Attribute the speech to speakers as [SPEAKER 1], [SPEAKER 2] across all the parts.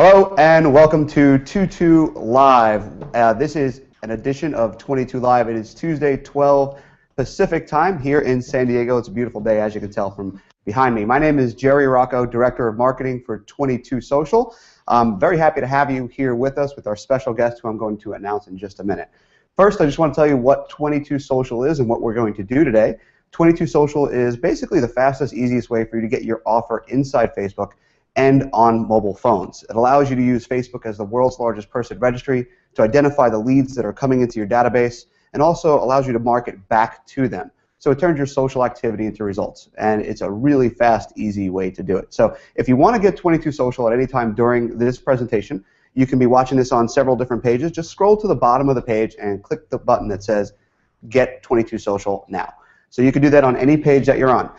[SPEAKER 1] Hello and welcome to 22 Live. This is an edition of 22 Live. It is Tuesday, 12 Pacific time here in San Diego. It's a beautiful day, as you can tell from behind me. My name is Jerry Rocco, Director of Marketing for 22 Social. I'm very happy to have you here with us with our special guest, who I'm going to announce in just a minute. First, I just want to tell you what 22 Social is and what we're going to do today. 22 Social is basically the fastest, easiest way for you to get your offer inside Facebook and on mobile phones. It allows you to use Facebook as the world's largest person registry to identify the leads that are coming into your database, and also allows you to market back to them. So it turns your social activity into results, and it's a really fast, easy way to do it. So if you want to get 22 Social at any time during this presentation, you can be watching this on several different pages. Just scroll to the bottom of the page and click the button that says Get 22 Social Now. So you can do that on any page that you're on.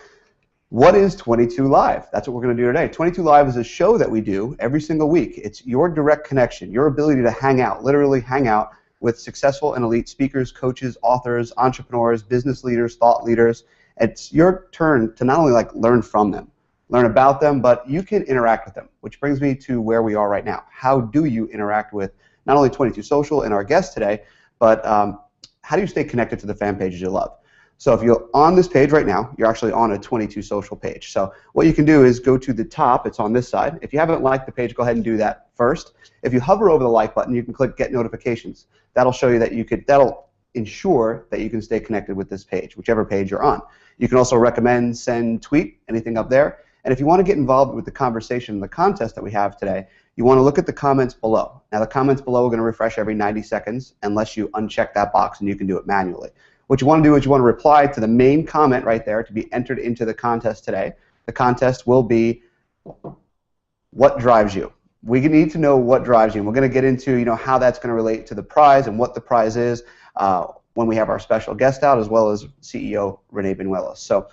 [SPEAKER 1] What is 22 Live? That's what we're going to do today. 22 Live is a show that we do every single week. It's your direct connection, your ability to hang out, literally hang out with successful and elite speakers, coaches, authors, entrepreneurs, business leaders, thought leaders. It's your turn to not only learn from them, learn about them, but you can interact with them, which brings me to where we are right now. How do you interact with not only 22 Social and our guest today, but how do you stay connected to the fan pages you love? So if you're on this page right now, you're actually on a 22 Social page. So what you can do is go to the top. It's on this side. If you haven't liked the page, go ahead and do that first. If you hover over the like button, you can click Get Notifications. That'll show you that that'll ensure that you can stay connected with this page, whichever page you're on. You can also recommend, send, tweet, anything up there. And if you want to get involved with the conversation and the contest that we have today, you want to look at the comments below. Now the comments below are going to refresh every 90 seconds unless you uncheck that box, and you can do it manually. What you want to do is you want to reply to the main comment right there to be entered into the contest today. The contest will be what drives you. We need to know what drives you. And we're going to get into how that's going to relate to the prize and what the prize is when we have our special guest out, as well as CEO Renee Benuelos. So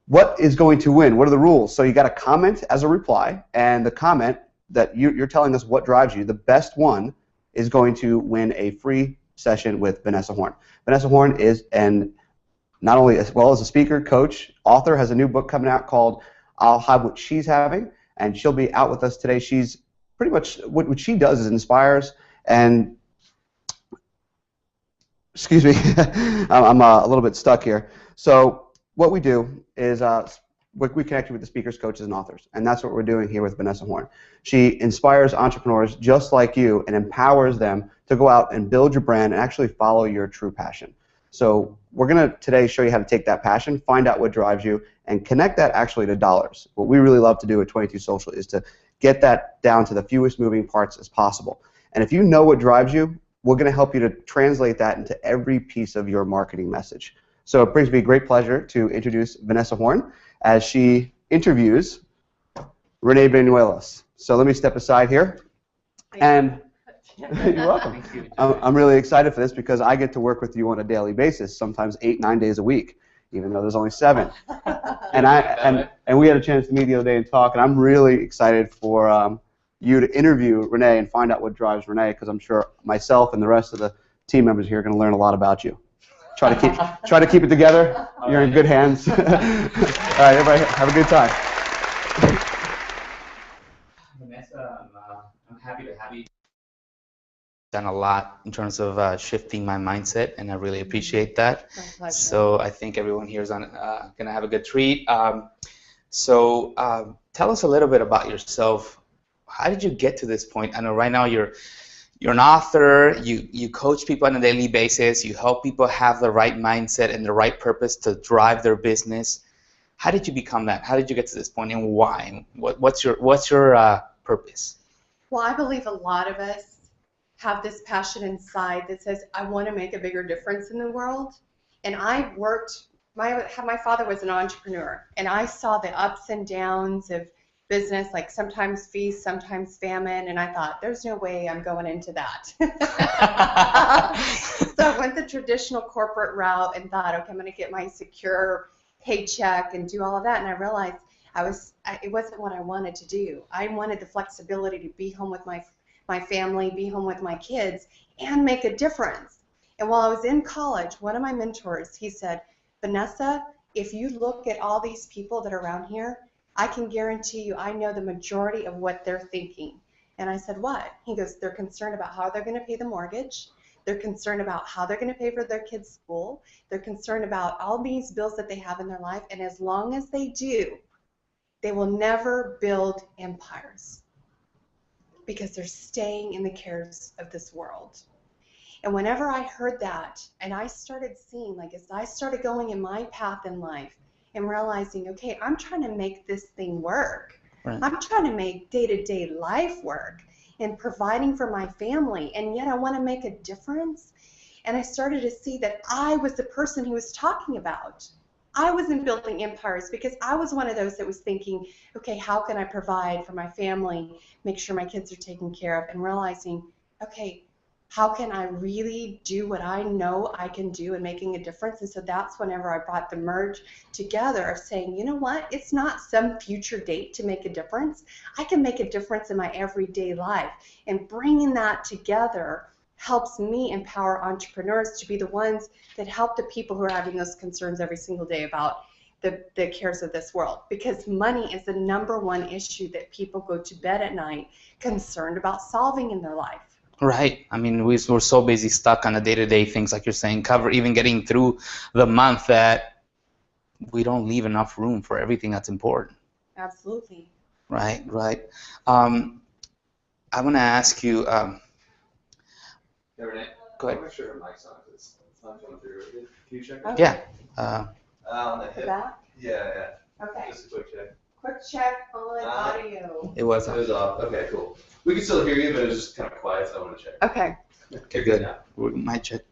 [SPEAKER 1] what is going to win? What are the rules? So you got to comment as a reply, and the comment that you're telling us what drives you, the best one is going to win a free session with Vanessa Horn. Vanessa Horn is not only as well as a speaker, coach, author, has a new book coming out called I'll Have What She's Having, and she'll be out with us today. She's pretty much, what she does is inspires and, excuse me, I'm a little bit stuck here. So what we do is we connect you with the speakers, coaches, and authors, and that's what we're doing here with Vanessa Horn. She inspires entrepreneurs just like you and empowers them to go out and build your brand and actually follow your true passion. So we're going to today show you how to take that passion, find out what drives you, and connect that actually to dollars. What we really love to do at 22 Social is to get that down to the fewest moving parts as possible. And if you know what drives you, we're going to help you to translate that into every piece of your marketing message. So it brings me great pleasure to introduce Vanessa Horn as she interviews Renee Benuelos. So let me step aside here. And you're welcome.
[SPEAKER 2] Thank you.
[SPEAKER 1] I'm really excited for this because I get to work with you on a daily basis, sometimes 8-9 days a week, even though there's only 7. And we had a chance to meet the other day and talk, and I'm really excited for you to interview Renee and find out what drives Renee, because I'm sure myself and the rest of the team members here are going to learn a lot about you. Try to keep it together. You're in good hands. All right, everybody, have a good time.
[SPEAKER 2] Vanessa, I'm happy to have you. Done a lot in terms of shifting my mindset, and I really appreciate that. So I think everyone here is going to have a good treat. So tell us a little bit about yourself. How did you get to this point? I know right now you're an author. You coach people on a daily basis. You help people have the right mindset and the right purpose to drive their business. How did you become that? How did you get to this point, and why? What's your purpose?
[SPEAKER 3] Well, I believe a lot of us have this passion inside that says, I want to make a bigger difference in the world. And I worked, my father was an entrepreneur, and I saw the ups and downs of business, like sometimes feast, sometimes famine, and I thought, there's no way I'm going into that. So I went the traditional corporate route and thought, okay, I'm going to get my secure paycheck and do all of that, and I realized it wasn't what I wanted to do. I wanted the flexibility to be home with my family, be home with my kids, and make a difference. And while I was in college, one of my mentors, he said, Vanessa, if you look at all these people that are around here, I can guarantee you I know the majority of what they're thinking. And I said, what? He goes, they're concerned about how they're going to pay the mortgage. They're concerned about how they're going to pay for their kids' school. They're concerned about all these bills that they have in their life. And as long as they do, they will never build empires because they're staying in the cares of this world. And whenever I heard that, and I started seeing, like, as I started going in my path in life and realizing, okay, I'm trying to make this thing work.
[SPEAKER 2] Right.
[SPEAKER 3] I'm trying to make day-to-day life work and providing for my family, and yet I want to make a difference. And I started to see that I was the person he was talking about. I wasn't building empires because I was one of those that was thinking, okay, how can I provide for my family, make sure my kids are taken care of, and realizing, okay, how can I really do what I know I can do and making a difference? And so that's whenever I brought the merge together of saying, you know what, it's not some future date to make a difference. I can make a difference in my everyday life. And bringing that together helps me empower entrepreneurs to be the ones that help the people who are having those concerns every single day about the cares of this world. Because money is the #1 issue that people go to bed at night concerned about solving in their life.
[SPEAKER 2] Right. I mean, we're so busy stuck on the day-to-day things, like you're saying, even getting through the month, that we don't leave enough room for everything that's important.
[SPEAKER 3] Absolutely.
[SPEAKER 2] Right, right. I want to ask you.
[SPEAKER 4] Hey, Renee.
[SPEAKER 2] Go ahead.
[SPEAKER 4] I'll make sure her mic's on because it's not coming through. Can you check it?
[SPEAKER 3] Okay.
[SPEAKER 2] Yeah.
[SPEAKER 4] On the
[SPEAKER 3] The
[SPEAKER 4] hip.
[SPEAKER 3] back?
[SPEAKER 4] Yeah.
[SPEAKER 3] Okay.
[SPEAKER 4] Just a quick check.
[SPEAKER 3] Quick check on audio.
[SPEAKER 2] It was.
[SPEAKER 4] It was off. Okay, cool. We can still hear you, but it was just kind of quiet, so I want to check.
[SPEAKER 3] Okay.
[SPEAKER 2] Okay, good.
[SPEAKER 4] Yeah.
[SPEAKER 2] We might check.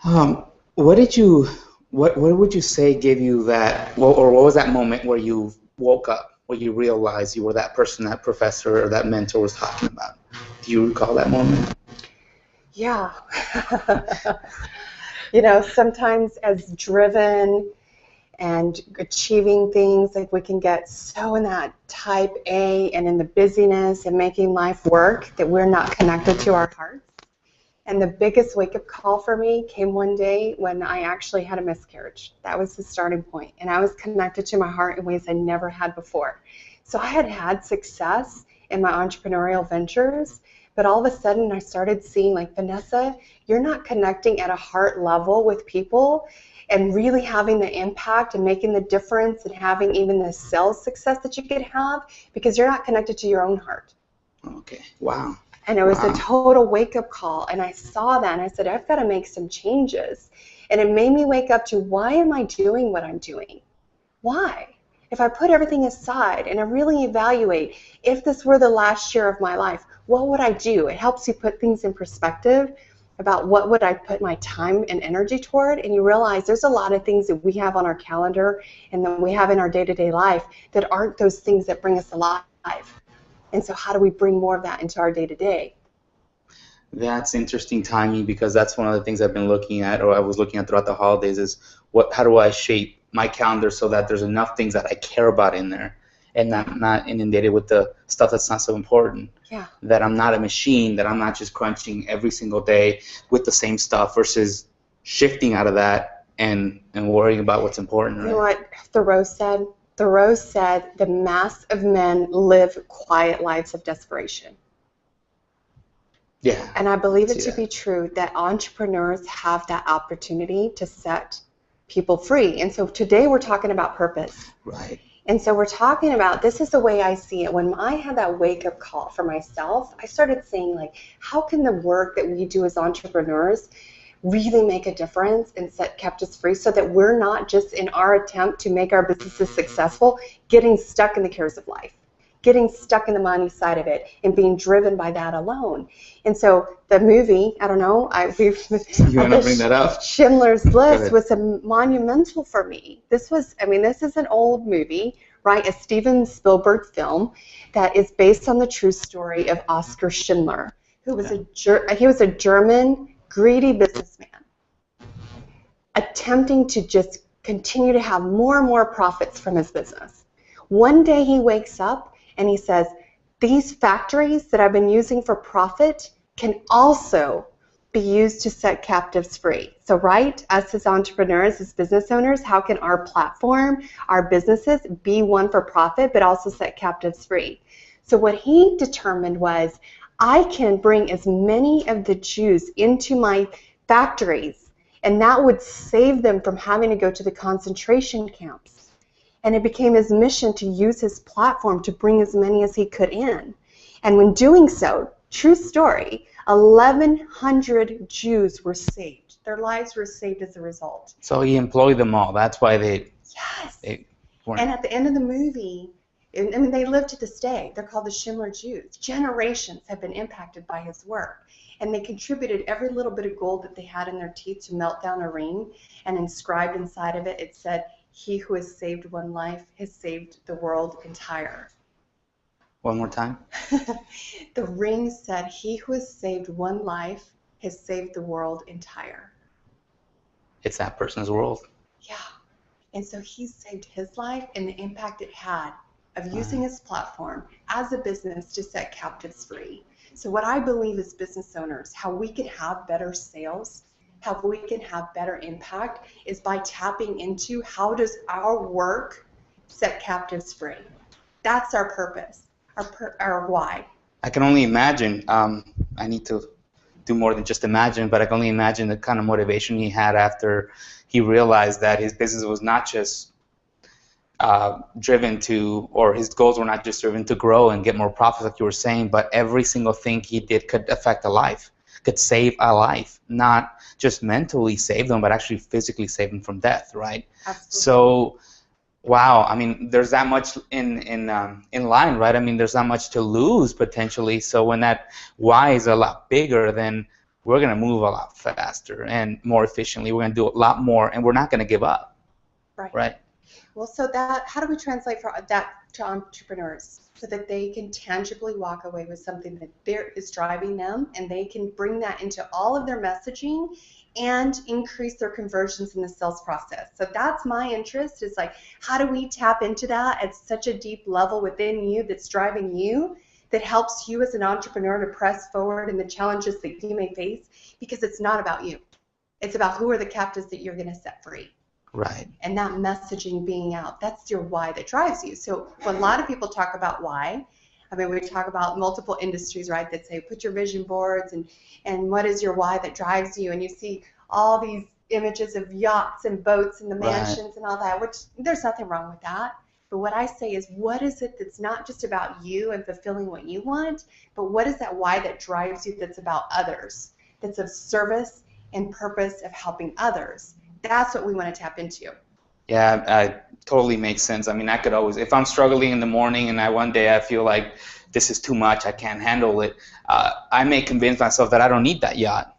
[SPEAKER 2] What did you? What would you say gave you that? Or what was that moment where you woke up, where you realized you were that person, that professor, or that mentor was talking about? Do you recall that moment?
[SPEAKER 3] Yeah. You know, sometimes as driven and achieving things, like we can get so in that type A and in the busyness and making life work that we're not connected to our hearts. And the biggest wake-up call for me came one day when I actually had a miscarriage. That was the starting point. And I was connected to my heart in ways I never had before. So I had had success in my entrepreneurial ventures, but all of a sudden I started seeing, like, Vanessa, you're not connecting at a heart level with people and really having the impact and making the difference and having even the sales success that you could have because you're not connected to your own heart.
[SPEAKER 2] Okay. Wow.
[SPEAKER 3] And it was
[SPEAKER 2] Wow.
[SPEAKER 3] a total wake-up call, and I saw that, and I said, I've got to make some changes. And it made me wake up to, why am I doing what I'm doing? Why? If I put everything aside and I really evaluate, if this were the last year of my life, what would I do? It helps you put things in perspective about what would I put my time and energy toward, and you realize there's a lot of things that we have on our calendar and that we have in our day-to-day life that aren't those things that bring us alive. And so how do we bring more of that into our day-to-day?
[SPEAKER 2] That's interesting timing, because that's one of the things I've been looking at, or I was looking at throughout the holidays, is how do I shape my calendar so that there's enough things that I care about in there and not inundated with the stuff that's not so important.
[SPEAKER 3] Yeah.
[SPEAKER 2] That I'm not a machine, that I'm not just crunching every single day with the same stuff versus shifting out of that and worrying about what's important.
[SPEAKER 3] You know what Thoreau said? Thoreau said, the mass of men live quiet lives of desperation.
[SPEAKER 2] Yeah.
[SPEAKER 3] And I believe it to be true that entrepreneurs have that opportunity to set people free. And so today we're talking about purpose.
[SPEAKER 2] Right.
[SPEAKER 3] And so we're talking about, this is the way I see it. When I had that wake-up call for myself, I started saying, like, how can the work that we do as entrepreneurs really make a difference and set captives free so that we're not just in our attempt to make our businesses successful, getting stuck in the cares of life, getting stuck in the money side of it and being driven by that alone. And so the movie, I don't know,
[SPEAKER 2] You want to bring that up?
[SPEAKER 3] Schindler's List was monumental for me. This is an old movie, right? A Steven Spielberg film that is based on the true story of Oskar Schindler, who was he was a German greedy businessman attempting to just continue to have more and more profits from his business. One day he wakes up and he says, these factories that I've been using for profit can also be used to set captives free. So, right, us as entrepreneurs, as business owners, how can our platform, our businesses be one for profit, but also set captives free? So what he determined was, I can bring as many of the Jews into my factories, and that would save them from having to go to the concentration camps. And it became his mission to use his platform to bring as many as he could in. And when doing so, true story, 1,100 Jews were saved. Their lives were saved as a result.
[SPEAKER 2] So he employed them all. That's why
[SPEAKER 3] Yes.
[SPEAKER 2] they weren't.
[SPEAKER 3] And at the end of the movie, I mean, they live to this day. They're called the Schindler Jews. Generations have been impacted by his work. And they contributed every little bit of gold that they had in their teeth to melt down a ring. And inscribed inside of it, it said, "He who has saved one life has saved the world entire."
[SPEAKER 2] One more time.
[SPEAKER 3] The ring said, "He who has saved one life has saved the world entire."
[SPEAKER 2] It's that person's world.
[SPEAKER 3] Yeah. And so he saved his life and the impact it had of using his platform as a business to set captives free. So what I believe as business owners, how we can have better sales, how we can have better impact, is by tapping into how does our work set captives free. That's our purpose, our why.
[SPEAKER 2] I can only imagine. I need to do more than just imagine, but I can only imagine the kind of motivation he had after he realized that his business was not just driven to, or his goals were not just driven to grow and get more profits, like you were saying, but every single thing he did could affect a life, could save a life, not just mentally save them, but actually physically save them from death, right?
[SPEAKER 3] Absolutely.
[SPEAKER 2] So, wow, I mean, there's that much in line, right? I mean, there's not much to lose potentially. So when that why is a lot bigger, then we're going to move a lot faster and more efficiently. We're going to do a lot more, and we're not going to give up, right?
[SPEAKER 3] Well, so that, how do we translate that to entrepreneurs so that they can tangibly walk away with something that is driving them, and they can bring that into all of their messaging and increase their conversions in the sales process? So that's my interest, is like, how do we tap into that at such a deep level within you that's driving you, that helps you as an entrepreneur to press forward in the challenges that you may face, because it's not about you. It's about who are the captives that you're going to set free.
[SPEAKER 2] Right.
[SPEAKER 3] And that messaging being out, that's your why that drives you. So when a lot of people talk about why, I mean, we talk about multiple industries, right, that say put your vision boards and what is your why that drives you, and you see all these images of yachts and boats and the mansions and all that, which there's nothing wrong with that. But what I say is, what is it that's not just about you and fulfilling what you want, but what is that why that drives you that's about others, that's of service and purpose of helping others? That's what we want to tap into.
[SPEAKER 2] Yeah, totally makes sense. I mean, I could always, if I'm struggling in the morning and one day I feel like this is too much, I can't handle it, I may convince myself that I don't need that yacht,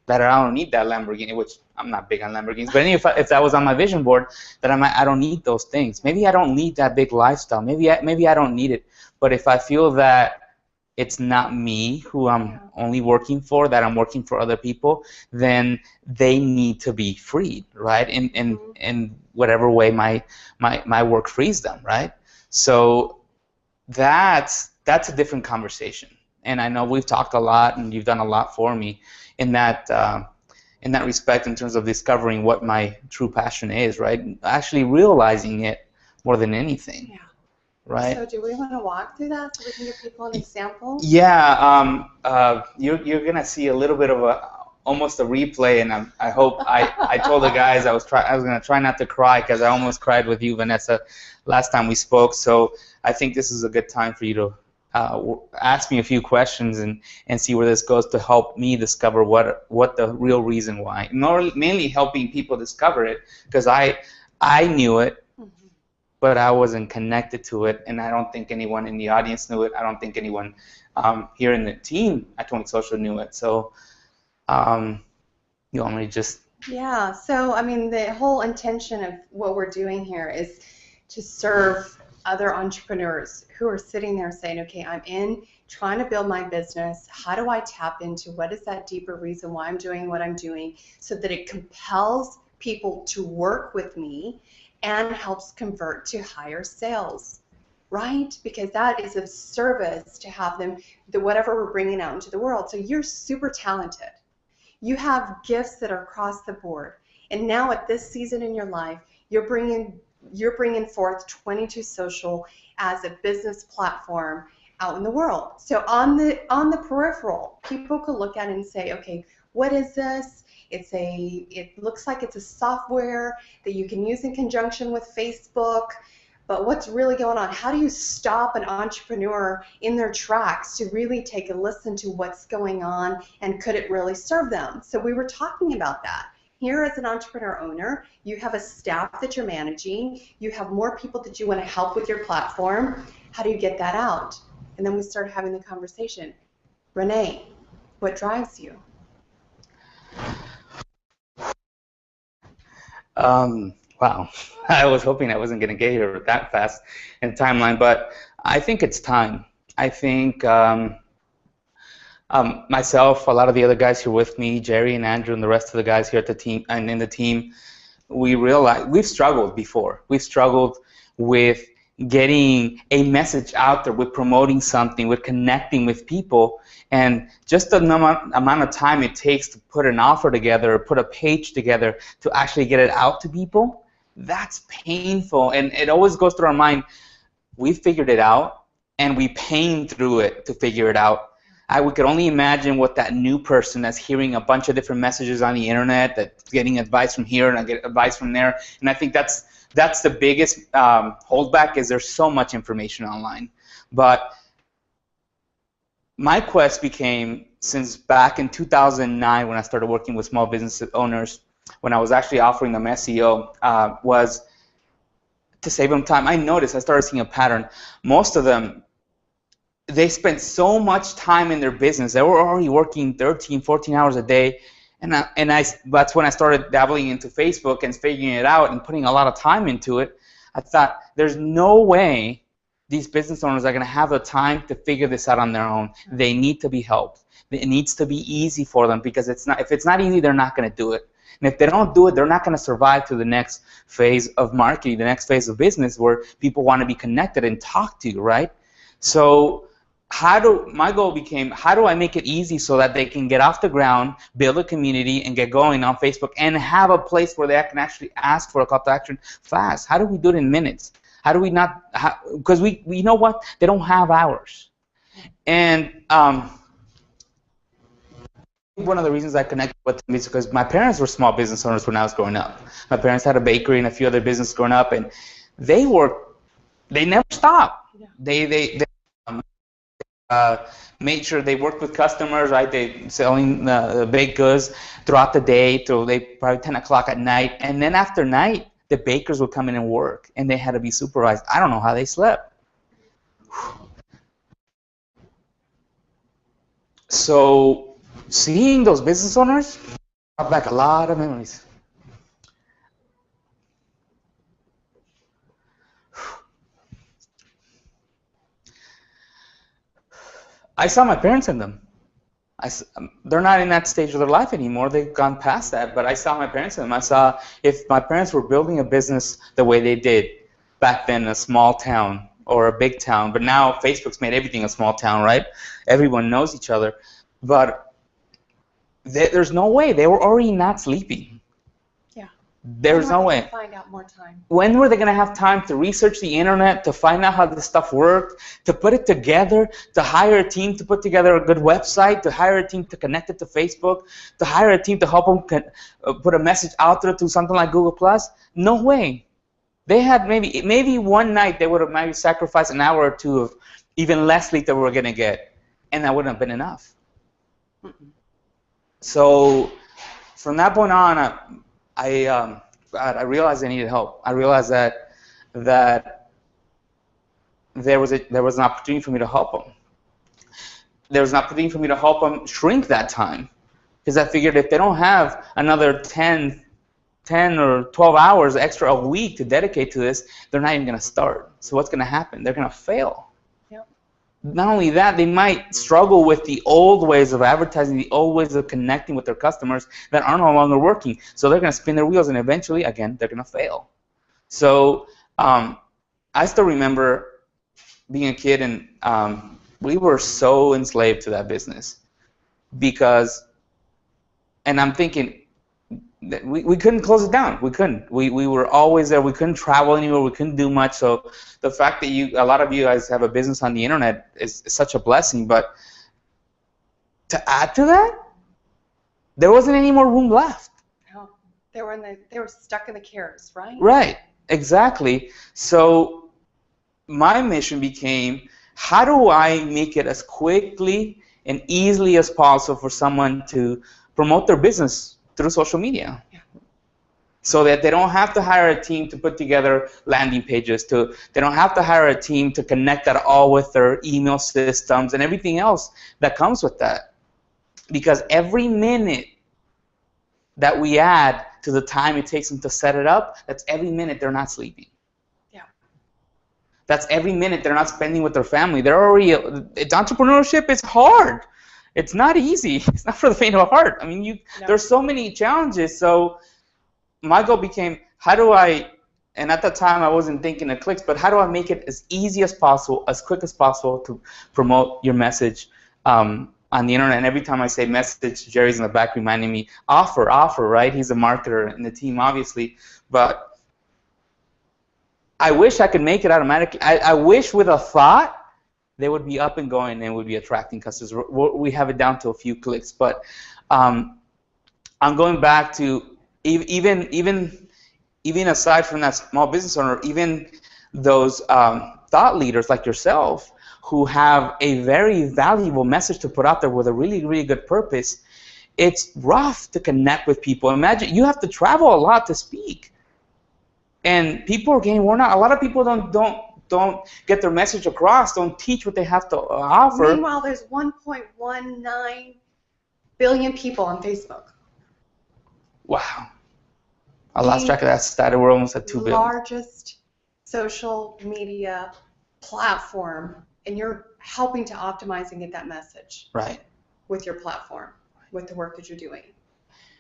[SPEAKER 2] that I don't need that Lamborghini, which I'm not big on Lamborghinis, but if that was on my vision board, that I don't need those things. Maybe I don't need that big lifestyle. Maybe I don't need it. But if I feel that it's not me who I'm only working for, that I'm working for other people, then they need to be freed, right? In whatever way my work frees them, right? So that's a different conversation. And I know we've talked a lot, and you've done a lot for me in that respect, in terms of discovering what my true passion is, right? Actually realizing it more than anything. Yeah. Right.
[SPEAKER 3] So do we want to walk through that so we can give people an example?
[SPEAKER 2] Yeah, you're gonna see a little bit of almost a replay, and I hope I told the guys I was gonna try not to cry, because I almost cried with you, Vanessa, last time we spoke. So I think this is a good time for you to ask me a few questions and see where this goes, to help me discover what the real reason why. Mainly helping people discover it, because I knew it, but I wasn't connected to it, and I don't think anyone in the audience knew it. I don't think anyone here in the team at 20 Social knew it. So you want me to just...
[SPEAKER 3] Yeah, so I mean, the whole intention of what we're doing here is to serve other entrepreneurs who are sitting there saying, okay, I'm trying to build my business. How do I tap into what is that deeper reason why I'm doing what I'm doing, so that it compels people to work with me and helps convert to higher sales, right? Because that is of service to have them, whatever we're bringing out into the world. So you're super talented. You have gifts that are across the board. And now at this season in your life, you're bringing forth 22 Social as a business platform, out in the world. So on the peripheral, people could look at it and say, okay, what is this? It looks like it's a software that you can use in conjunction with Facebook, but what's really going on? How do you stop an entrepreneur in their tracks to really take a listen to what's going on, and could it really serve them? So we were talking about that. Here as an entrepreneur owner, you have a staff that you're managing, you have more people that you want to help with your platform. How do you get that out? And then we started having the conversation. Renee, what drives you?
[SPEAKER 2] Wow. I was hoping I wasn't going to get here that fast in the timeline, but I think it's time. I think myself, a lot of the other guys here with me, Jerry and Andrew and the rest of the guys here at the team and in the team, we realize we've struggled before. We've struggled with getting a message out there, with promoting something, with connecting with people, and just the amount of time it takes to put an offer together or put a page together to actually get it out to people, that's painful. And it always goes through our mind, we figured it out, and we pain through it to figure it out. We could only imagine what that new person that's hearing a bunch of different messages on the internet, that's getting advice from here and I get advice from there, and I think that's the biggest holdback, is there's so much information online. But my quest became, since back in 2009 when I started working with small business owners, when I was actually offering them SEO, was to save them time. I started seeing a pattern. Most of them, they spent so much time in their business. They were already working 13, 14 hours a day. And that's when I started dabbling into Facebook and figuring it out and putting a lot of time into it. I thought, there's no way these business owners are going to have the time to figure this out on their own. They need to be helped. It needs to be easy for them, because if it's not easy, they're not going to do it. And if they don't do it, they're not going to survive to the next phase of marketing, the next phase of business, where people want to be connected and talk to you, right? So my goal became, how do I make it easy so that they can get off the ground, build a community, and get going on Facebook, and have a place where they can actually ask for a call to action fast? How do we do it in minutes? How do we not? Because we you know what? They don't have hours. And one of the reasons I connected with them is because my parents were small business owners when I was growing up. My parents had a bakery and a few other businesses growing up, and they never stopped. They made sure they worked with customers, right? They selling the baked goods throughout the day till probably 10 o'clock at night, and then after night, the bakers would come in and work, and they had to be supervised. I don't know how they slept. So seeing those business owners brought back a lot of memories. I saw my parents in them. They're not in that stage of their life anymore. They've gone past that, but I saw my parents in them. I saw if my parents were building a business the way they did back then in a small town or a big town, but now Facebook's made everything a small town, right? Everyone knows each other. But there's no way. They were already not sleeping. There's no way.
[SPEAKER 3] Find out more time.
[SPEAKER 2] When were they going to have time to research the internet, to find out how this stuff worked, to put it together, to hire a team to put together a good website, to hire a team to connect it to Facebook, to hire a team to help them put a message out there to something like Google+? No way. They had maybe one night they would have maybe sacrificed an hour or two of even less sleep that we were going to get, and that wouldn't have been enough. So from that point on, I realized I needed help. I realized that there was an opportunity for me to help them. There was an opportunity for me to help them shrink that time, because I figured if they don't have another 10 or 12 hours extra a week to dedicate to this, they're not even going to start. So what's going to happen? They're going to fail. Not only that, they might struggle with the old ways of advertising, the old ways of connecting with their customers that are no longer working. So they're going to spin their wheels, and eventually, again, they're going to fail. So I still remember being a kid, and we were so enslaved to that business because, and I'm thinking, we couldn't close it down. We couldn't. We were always there. We couldn't travel anywhere. We couldn't do much. So the fact that a lot of you guys have a business on the internet is such a blessing. But to add to that, there wasn't any more room left.
[SPEAKER 3] No, they were stuck in the cares, right?
[SPEAKER 2] Right. Exactly. So my mission became, how do I make it as quickly and easily as possible for someone to promote their business through social media?
[SPEAKER 3] Yeah.
[SPEAKER 2] So that they don't have to hire a team to put together landing pages, they don't have to hire a team to connect that all with their email systems and everything else that comes with that. Because every minute that we add to the time it takes them to set it up, that's every minute they're not sleeping.
[SPEAKER 3] Yeah.
[SPEAKER 2] That's every minute they're not spending with their family. Entrepreneurship is hard. It's not easy. It's not for the faint of heart. I mean, there's so many challenges. So my goal became, and at that time I wasn't thinking of clicks, but how do I make it as easy as possible, as quick as possible to promote your message on the internet? And every time I say message, Jerry's in the back reminding me, offer, right? He's a marketer in the team, obviously. But I wish I could make it automatically. I wish with a thought they would be up and going and would be attracting customers. We have it down to a few clicks. But I'm going back to even aside from that small business owner, even those thought leaders like yourself who have a very valuable message to put out there with a really, really good purpose. It's rough to connect with people. Imagine you have to travel a lot to speak, and people are getting worn out. A lot of people don't get their message across, don't teach what they have to offer.
[SPEAKER 3] Meanwhile, there's 1.19 billion people on Facebook.
[SPEAKER 2] Wow. I lost track of that stat. We're almost at 2 billion.
[SPEAKER 3] Largest social media platform, and you're helping to optimize and get that message
[SPEAKER 2] right
[SPEAKER 3] with your platform, with the work that you're doing.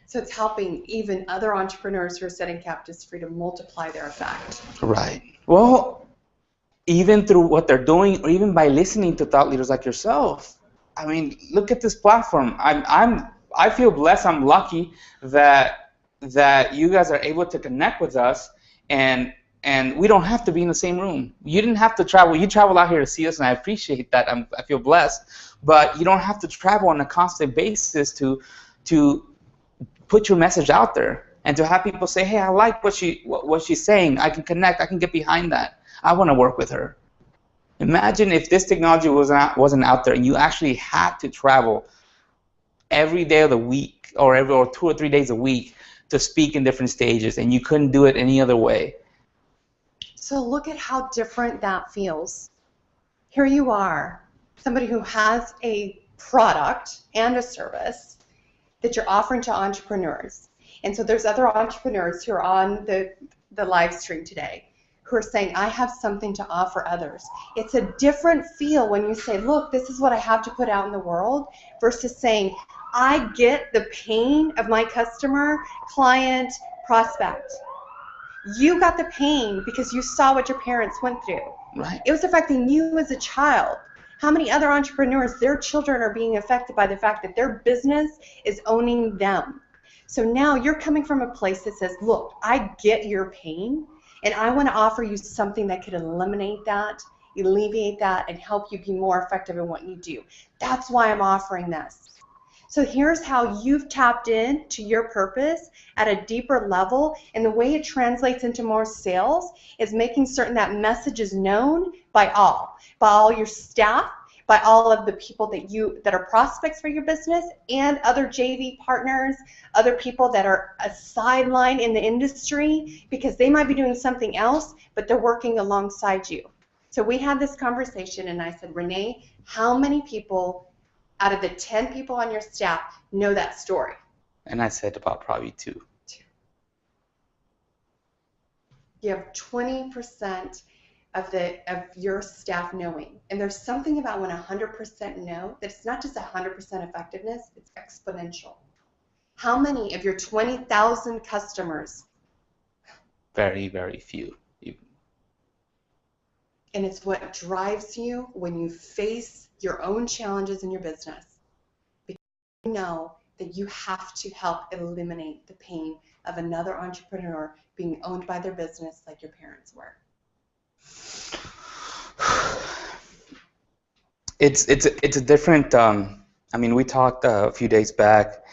[SPEAKER 3] So it's helping even other entrepreneurs who are setting captives free to multiply their effect.
[SPEAKER 2] Right. Well, even through what they're doing, or even by listening to thought leaders like yourself. I mean, look at this platform. I feel blessed. I'm lucky that you guys are able to connect with us, and we don't have to be in the same room. You didn't have to travel. You traveled out here to see us, and I appreciate that. I feel blessed. But you don't have to travel on a constant basis to put your message out there and to have people say, hey, I like what she's saying. I can connect. I can get behind that. I want to work with her. Imagine if this technology wasn't out there and you actually had to travel every day of the week or 2 or 3 days a week to speak in different stages, and you couldn't do it any other way.
[SPEAKER 3] So look at how different that feels. Here you are, somebody who has a product and a service that you're offering to entrepreneurs. And so there's other entrepreneurs who are on the live stream today who are saying, I have something to offer others. It's a different feel when you say, look, this is what I have to put out in the world, versus saying, I get the pain of my customer, client, prospect. You got the pain because you saw what your parents went through.
[SPEAKER 2] Right.
[SPEAKER 3] It was affecting you as a child. How many other entrepreneurs, their children are being affected by the fact that their business is owning them? So now you're coming from a place that says, look, I get your pain, and I want to offer you something that could eliminate that, alleviate that, and help you be more effective in what you do. That's why I'm offering this. So here's how you've tapped in to your purpose at a deeper level, and the way it translates into more sales is making certain that message is known by all your staff, by all of the people that are prospects for your business, and other JV partners, other people that are a sideline in the industry because they might be doing something else, but they're working alongside you. So we had this conversation, and I said, Renee, how many people out of the 10 people on your staff know that story?
[SPEAKER 2] And I said about probably 2.
[SPEAKER 3] You have 20% of your staff knowing. And there's something about when 100% know that it's not just 100% effectiveness, it's exponential. How many of your 20,000 customers?
[SPEAKER 2] Very, very few.
[SPEAKER 3] And it's what drives you when you face your own challenges in your business. Because you know that you have to help eliminate the pain of another entrepreneur being owned by their business like your parents were?
[SPEAKER 2] It's a different. I mean, we talked a few days back,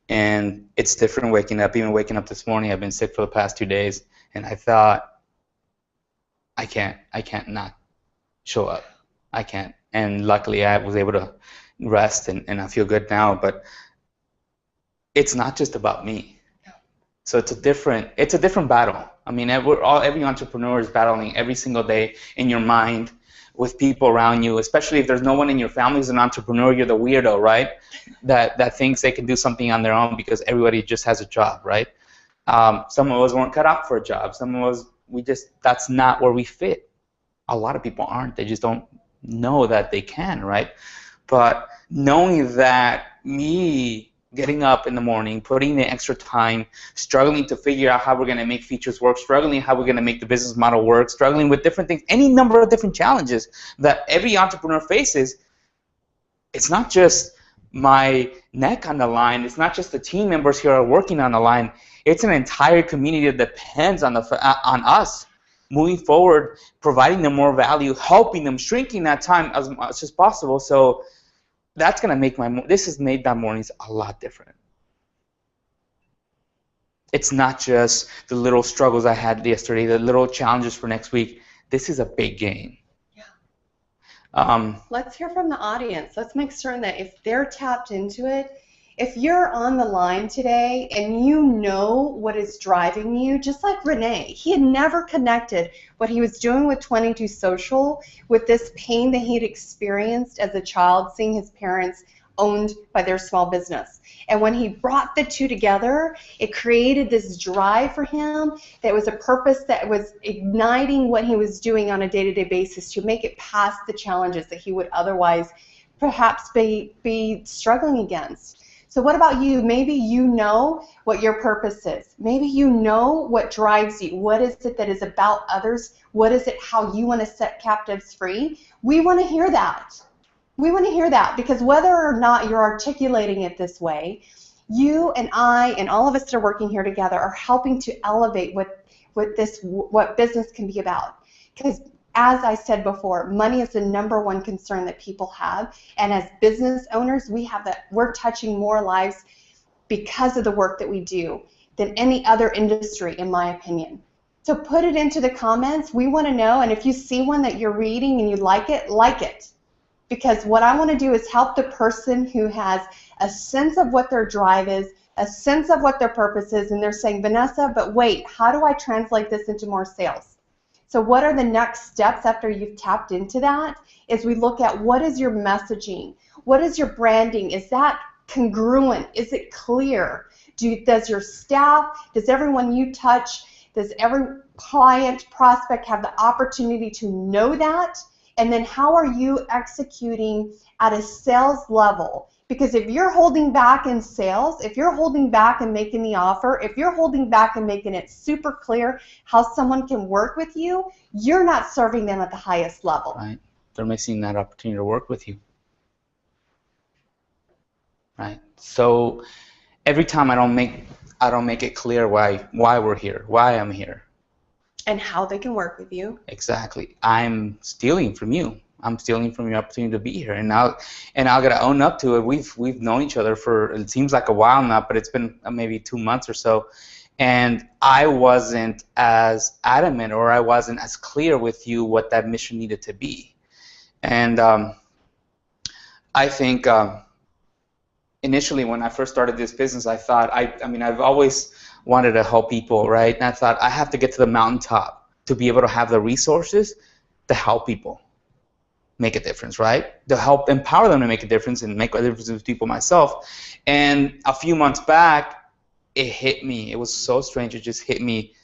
[SPEAKER 2] and it's different waking up. Even waking up this morning, I've been sick for the past 2 days, and I thought, I can't not show up. I can't. And luckily, I was able to rest, and I feel good now. But it's not just about me.
[SPEAKER 3] No.
[SPEAKER 2] So it's a different battle. I mean, every entrepreneur is battling every single day in your mind, with people around you, especially if there's no one in your family who's an entrepreneur. You're the weirdo, right? That thinks they can do something on their own because everybody just has a job, right? Some of us weren't cut out for a job. Some of us, that's not where we fit. A lot of people aren't. They just don't know that they can, right? But knowing that, me getting up in the morning, putting the extra time, struggling to figure out how we're going to make features work, struggling how we're going to make the business model work, struggling with different things, any number of different challenges that every entrepreneur faces, it's not just my neck on the line, it's not just the team members here are working on the line, it's an entire community that depends on us moving forward, providing them more value, helping them, shrinking that time as much as possible. So that's going to make this has made my mornings a lot different. It's not just the little struggles I had yesterday, the little challenges for next week. This is a big game.
[SPEAKER 3] Yeah. Let's hear from the audience. Let's make certain that if they're tapped into it, if you're on the line today and you know what is driving you, just like Renee, he had never connected what he was doing with 22 Social with this pain that he'd experienced as a child, seeing his parents owned by their small business. And when he brought the two together, it created this drive for him that was a purpose that was igniting what he was doing on a day-to-day basis to make it past the challenges that he would otherwise perhaps be struggling against. So what about you? Maybe you know what your purpose is. Maybe you know what drives you. What is it that is about others? What is it how you want to set captives free? We want to hear that. We want to hear that, because whether or not you're articulating it this way, you and I and all of us that are working here together are helping to elevate what business can be about. Because as I said before, money is the #1 concern that people have, and as business owners, we're touching more lives because of the work that we do than any other industry, in my opinion. So put it into the comments. We want to know, and if you see one that you're reading and you like it. Because what I want to do is help the person who has a sense of what their drive is, a sense of what their purpose is, and they're saying, Vanessa, but wait, how do I translate this into more sales? So what are the next steps after you've tapped into that? Is we look at what is your messaging? What is your branding? Is that congruent? Is it clear? Does your staff, does everyone you touch, does every client, prospect have the opportunity to know that? And then how are you executing at a sales level? Because if you're holding back in sales, if you're holding back in making the offer, if you're holding back in making it super clear how someone can work with you, you're not serving them at the highest level.
[SPEAKER 2] Right. They're missing that opportunity to work with you. Right. So every time I don't make it clear why we're here, why I'm here.
[SPEAKER 3] And how they can work with you.
[SPEAKER 2] Exactly. I'm stealing from you. I'm stealing from your opportunity to be here. And I gotta own up to it. We've known each other for, it seems like a while now, but it's been maybe 2 months or so. And I wasn't as adamant, or I wasn't as clear with you what that mission needed to be. And I think initially when I first started this business, I thought, I mean, I've always wanted to help people, right? And I thought I have to get to the mountaintop to be able to have the resources to help people make a difference, right? To help empower them to make a difference and make a difference with people myself. And a few months back, it hit me. It was so strange. It just hit me.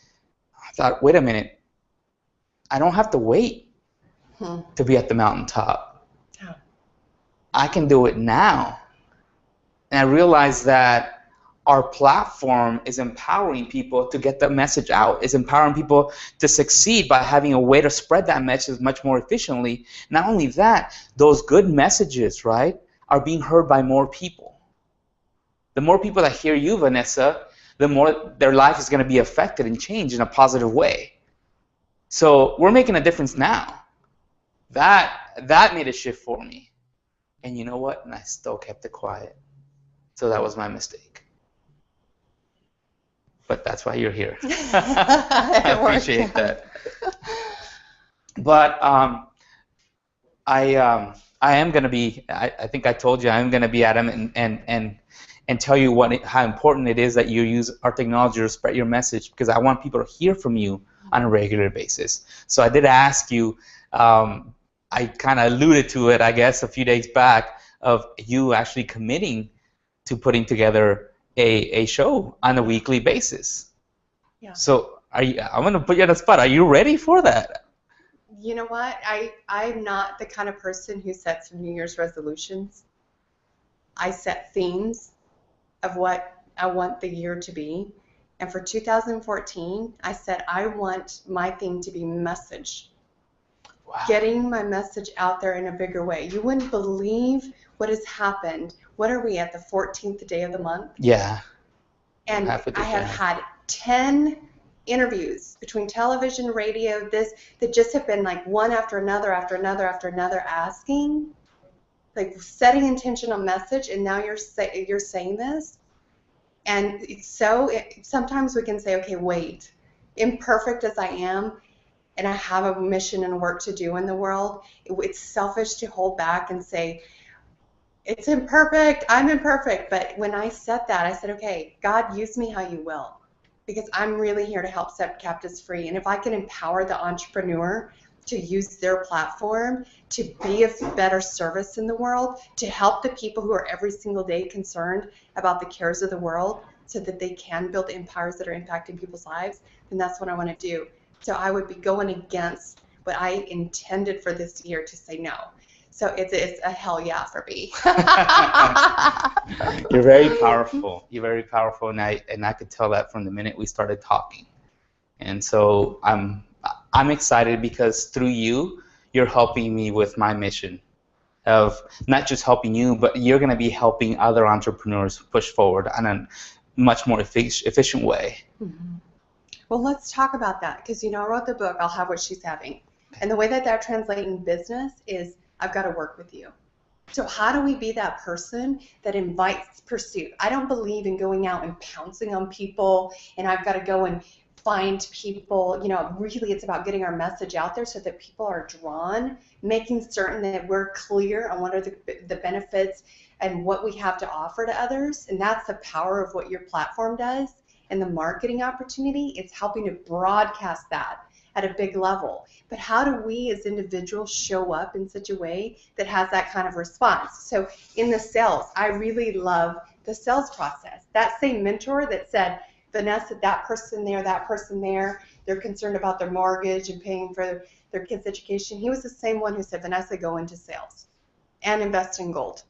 [SPEAKER 2] I thought, wait a minute. I don't have to wait to be at the mountaintop.
[SPEAKER 3] Oh.
[SPEAKER 2] I can do it now. And I realized that our platform is empowering people to get the message out, is empowering people to succeed by having a way to spread that message much more efficiently. Not only that, those good messages, right, are being heard by more people. The more people that hear you, Vanessa, the more their life is going to be affected and changed in a positive way. So we're making a difference now. That made a shift for me. And you know what? And I still kept it quiet. So that was my mistake. But that's why you're here. I appreciate that. But I am going to be, I think I told you, I'm going to be adamant and tell you how important it is that you use our technology to spread your message, because I want people to hear from you on a regular basis. So I did ask you, I kind of alluded to it, I guess, a few days back, of you actually committing to putting together a show on a weekly basis.
[SPEAKER 3] Yeah.
[SPEAKER 2] So I'm going to put you on the spot. Are you ready for that?
[SPEAKER 3] You know what? I'm not the kind of person who sets New Year's resolutions. I set themes of what I want the year to be. And for 2014, I said I want my theme to be message. Wow. Getting my message out there in a bigger way. You wouldn't believe what has happened. What are we at, the 14th day of the month?
[SPEAKER 2] Yeah.
[SPEAKER 3] And I have had 10 interviews between television, radio, that just have been like one after another, asking, like setting intentional message, and now you're saying this. And sometimes we can say, okay, wait, imperfect as I am, and I have a mission and work to do in the world, it's selfish to hold back and say, it's imperfect, I'm imperfect. But when I said that, I said, okay, God, use me how you will, because I'm really here to help set captives free. And if I can empower the entrepreneur to use their platform to be of better service in the world, to help the people who are every single day concerned about the cares of the world so that they can build empires that are impacting people's lives, then that's what I want to do. So I would be going against what I intended for this year to say no. So it's a hell yeah for me.
[SPEAKER 2] You're very powerful. You're very powerful, and I could tell that from the minute we started talking. And so I'm excited because through you, you're helping me with my mission of not just helping you, but you're going to be helping other entrepreneurs push forward on a much more efficient way.
[SPEAKER 3] Mm-hmm. Well, let's talk about that, because I wrote the book, I'll Have What She's Having. And the way that translates in business is I've got to work with you. So how do we be that person that invites pursuit? I don't believe in going out and pouncing on people, and I've got to go and find people. Really it's about getting our message out there so that people are drawn, making certain that we're clear on what are the benefits and what we have to offer to others. And that's the power of what your platform does. And the marketing opportunity, it's helping to broadcast that at a big level. But how do we as individuals show up in such a way that has that kind of response? So in the sales, I really love the sales process. That same mentor that said, Vanessa, that person there, they're concerned about their mortgage and paying for their kids' education. He was the same one who said, Vanessa, go into sales and invest in gold.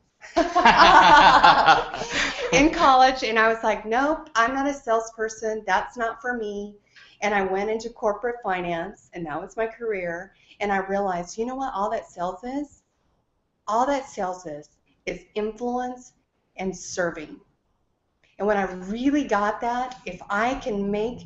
[SPEAKER 3] In college, and I was like, nope, I'm not a salesperson. That's not for me. And I went into corporate finance, and now it's my career. And I realized, you know what? All that sales is influence and serving. And when I really got that, if I can make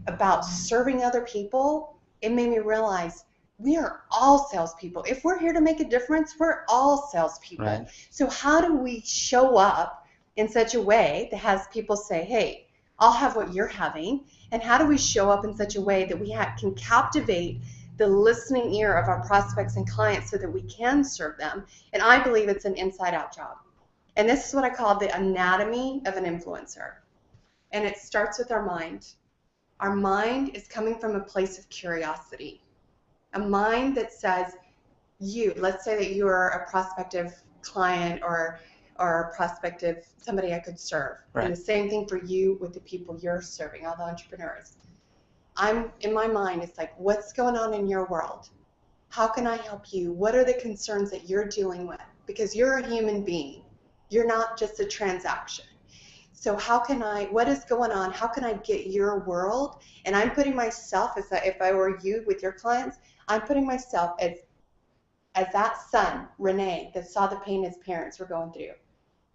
[SPEAKER 3] about serving other people, it made me realize we are all salespeople. If we're here to make a difference, we're all salespeople. Right. So how do we show up in such a way that has people say, hey, I'll have what you're having? And how do we show up in such a way that we can captivate the listening ear of our prospects and clients so that we can serve them? And I believe it's an inside-out job. And this is what I call the anatomy of an influencer. And it starts with our mind. Our mind is coming from a place of curiosity. A mind that says, let's say that you are a prospective client or a prospective somebody I could serve. Right. And the same thing for you with the people you're serving, all the entrepreneurs. In my mind, it's like, what's going on in your world? How can I help you? What are the concerns that you're dealing with? Because you're a human being. You're not just a transaction. So what is going on? How can I get your world? And I'm putting myself, if I were you with your clients, I'm putting myself as that son, Renee, that saw the pain his parents were going through.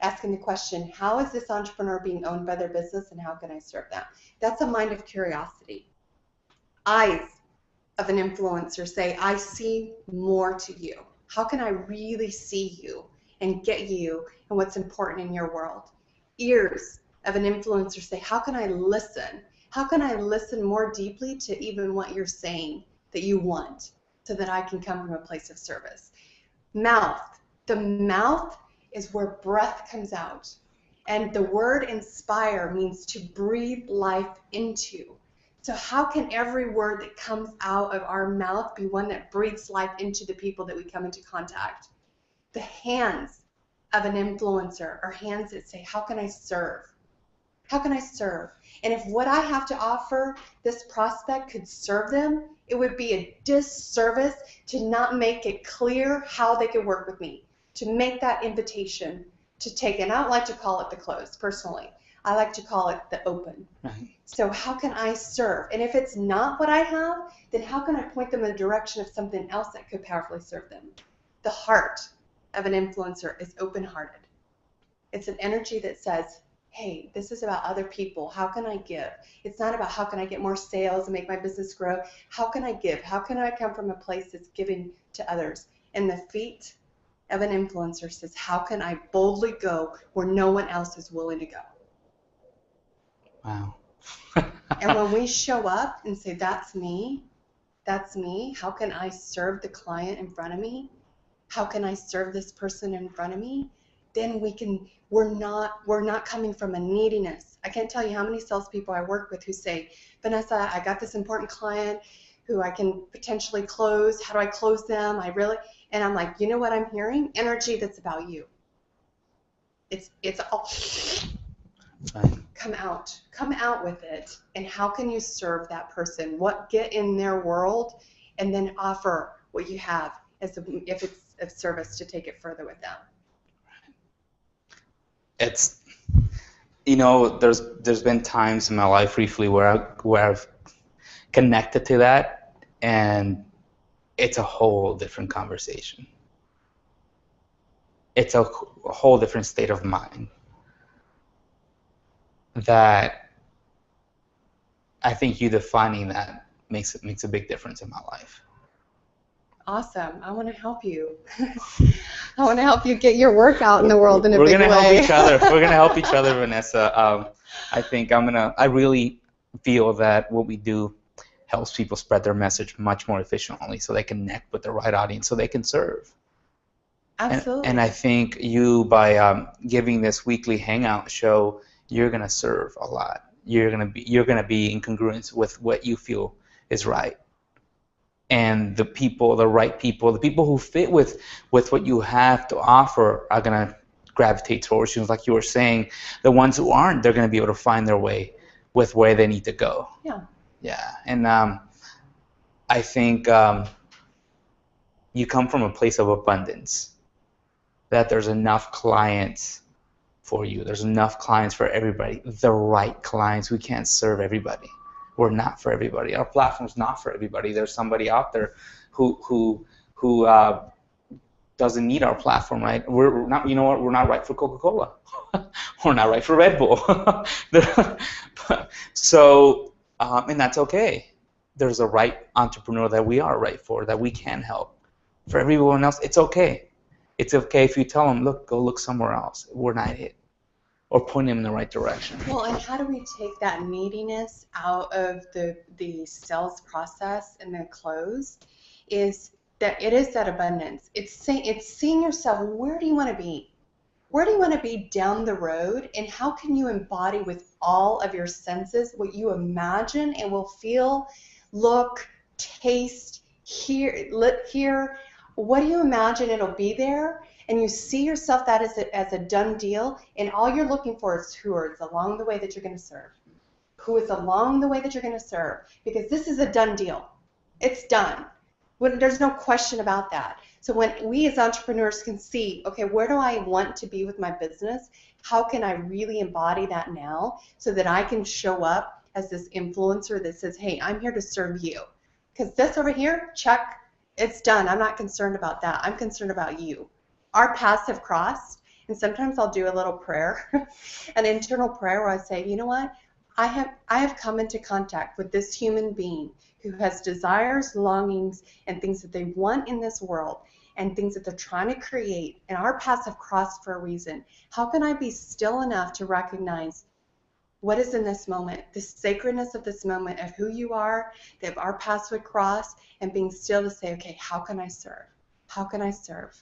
[SPEAKER 3] asking the question, how is this entrepreneur being owned by their business and how can I serve them? That's a mind of curiosity. Eyes of an influencer say, I see more to you. How can I really see you and get you and what's important in your world? Ears of an influencer say, how can I listen? How can I listen more deeply to even what you're saying that you want so that I can come from a place of service? Mouth. The mouth is where breath comes out. And the word inspire means to breathe life into. So how can every word that comes out of our mouth be one that breathes life into the people that we come into contact? The hands of an influencer are hands that say, how can I serve? How can I serve? And if what I have to offer this prospect could serve them, it would be a disservice to not make it clear how they could work with me, to make that invitation to take it. And I don't like to call it the close, personally. I like to call it the open.
[SPEAKER 2] Right.
[SPEAKER 3] So how can I serve? And if it's not what I have, then how can I point them in the direction of something else that could powerfully serve them? The heart of an influencer is open-hearted. It's an energy that says, hey, this is about other people. How can I give? It's not about how can I get more sales and make my business grow. How can I give? How can I come from a place that's giving to others? And the feet of an influencer says, how can I boldly go where no one else is willing to go?
[SPEAKER 2] Wow.
[SPEAKER 3] And when we show up and say, that's me, how can I serve the client in front of me? How can I serve this person in front of me? Then we're not coming from a neediness. I can't tell you how many salespeople I work with who say, Vanessa, I got this important client who I can potentially close. How do I close them? And I'm like, you know what I'm hearing? Energy that's about you. It's all
[SPEAKER 2] Right.
[SPEAKER 3] Come out with it. And how can you serve that person? Get in their world and then offer what you have if it's of service to take it further with them.
[SPEAKER 2] It's, there's been times in my life briefly where I've connected to that, and it's a whole different conversation. It's a whole different state of mind that I think you defining that makes a big difference in my life.
[SPEAKER 3] Awesome. I want to help you. I want to help you get your work out in the world in a big way.
[SPEAKER 2] We're gonna help each other. We're gonna help each other, Vanessa. I think I really feel that what we do helps people spread their message much more efficiently, so they connect with the right audience, so they can serve.
[SPEAKER 3] Absolutely.
[SPEAKER 2] And I think you, by giving this weekly hangout show, you're gonna serve a lot. You're gonna be in congruence with what you feel is right. And the right people, the people who fit with what you have to offer are going to gravitate towards you. Like you were saying, the ones who aren't, they're going to be able to find their way with where they need to go.
[SPEAKER 3] Yeah.
[SPEAKER 2] Yeah. And I think you come from a place of abundance, that there's enough clients for you. There's enough clients for everybody. The right clients. We can't serve everybody. We're not for everybody. Our platform's not for everybody. There's somebody out there who doesn't need our platform, right? We're not. You know what? We're not right for Coca-Cola. We're not right for Red Bull. So, and that's okay. There's a right entrepreneur that we are right for, that we can help. For everyone else, it's okay. It's okay if you tell them, look, go look somewhere else. We're not it. Or point them in the right direction.
[SPEAKER 3] Well, and how do we take that neediness out of the sales process and the close? Is that it is that abundance. It's seeing yourself, where do you want to be? Where do you want to be down the road? And how can you embody with all of your senses what you imagine and will feel, look, taste, hear? What do you imagine it'll be there? And you see yourself that as a done deal, and all you're looking for is who is along the way that you're going to serve. Who is along the way that you're going to serve? Because this is a done deal. It's done. There's no question about that. So when we as entrepreneurs can see, okay, where do I want to be with my business? How can I really embody that now so that I can show up as this influencer that says, hey, I'm here to serve you. Because this over here, check, it's done. I'm not concerned about that. I'm concerned about you. Our paths have crossed, And sometimes I'll do a little prayer, an internal prayer where I say, you know what? I have come into contact with this human being who has desires, longings, and things that they want in this world, and things that they're trying to create, and our paths have crossed for a reason. How can I be still enough to recognize what is in this moment, the sacredness of this moment of who you are, that our paths would cross, and being still to say, okay, how can I serve? How can I serve?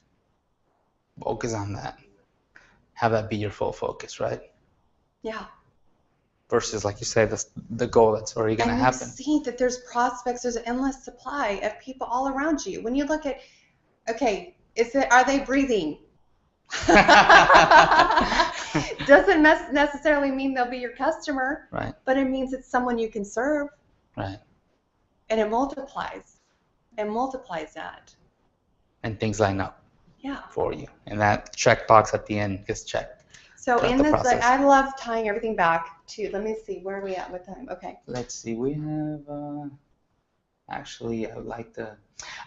[SPEAKER 2] Focus on that. Have that be your full focus, right?
[SPEAKER 3] Yeah.
[SPEAKER 2] Versus, like you said, the goal that's already going to happen.
[SPEAKER 3] And you see that there's prospects, there's an endless supply of people all around you. When you look at, okay, are they breathing? Doesn't necessarily mean they'll be your customer,
[SPEAKER 2] right?
[SPEAKER 3] But it means it's someone you can serve,
[SPEAKER 2] right?
[SPEAKER 3] And it multiplies. It multiplies that.
[SPEAKER 2] And things line up.
[SPEAKER 3] Yeah.
[SPEAKER 2] For you, and that check box at the end gets checked.
[SPEAKER 3] So in this, like, I love tying everything back to. Let me see, where are we at with time? Okay.
[SPEAKER 2] Let's see. We have. Actually, I would like to.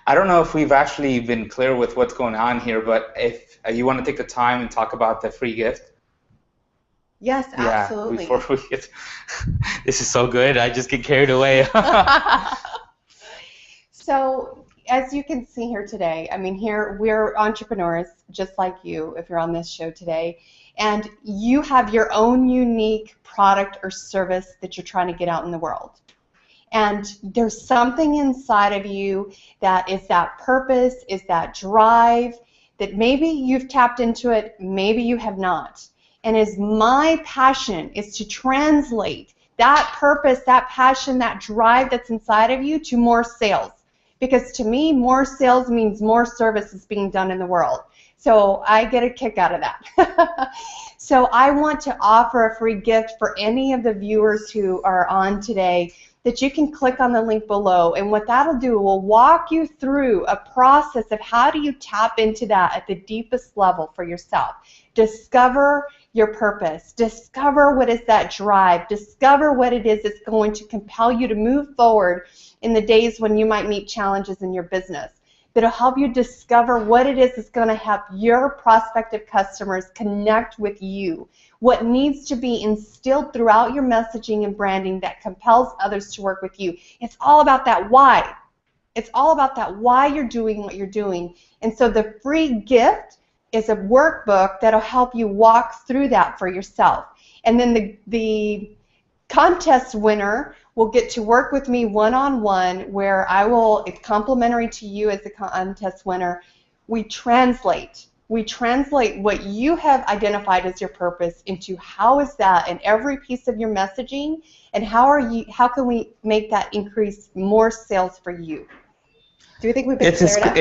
[SPEAKER 2] I don't know if we've actually been clear with what's going on here, but if you want to take the time and talk about the free gift.
[SPEAKER 3] Yes, absolutely.
[SPEAKER 2] Yeah, before we get. This is so good. I just get carried away.
[SPEAKER 3] So, as you can see here today, I mean, here we're entrepreneurs, just like you, if you're on this show today, and you have your own unique product or service that you're trying to get out in the world. And there's something inside of you that is that purpose, is that drive, that maybe you've tapped into it, maybe you have not. And is my passion is to translate that purpose, that passion, that drive that's inside of you to more sales. Because to me, more sales means more service is being done in the world. So I get a kick out of that. So I want to offer a free gift for any of the viewers who are on today that you can click on the link below. And what that'll do, will walk you through a process of how do you tap into that at the deepest level for yourself. Discover your purpose. Discover what is that drive. Discover what it is that's going to compel you to move forward in the days when you might meet challenges in your business. That'll help you discover what it is that's going to help your prospective customers connect with you. What needs to be instilled throughout your messaging and branding that compels others to work with you. It's all about that why. It's all about that why you're doing what you're doing. And so the free gift is a workbook that'll help you walk through that for yourself. And then the contest winner will get to work with me one-on-one, where it's complimentary to you as the contest winner. We translate what you have identified as your purpose into how is that in every piece of your messaging, and how can we make that increase more sales for you. Do you think we've been clear enough?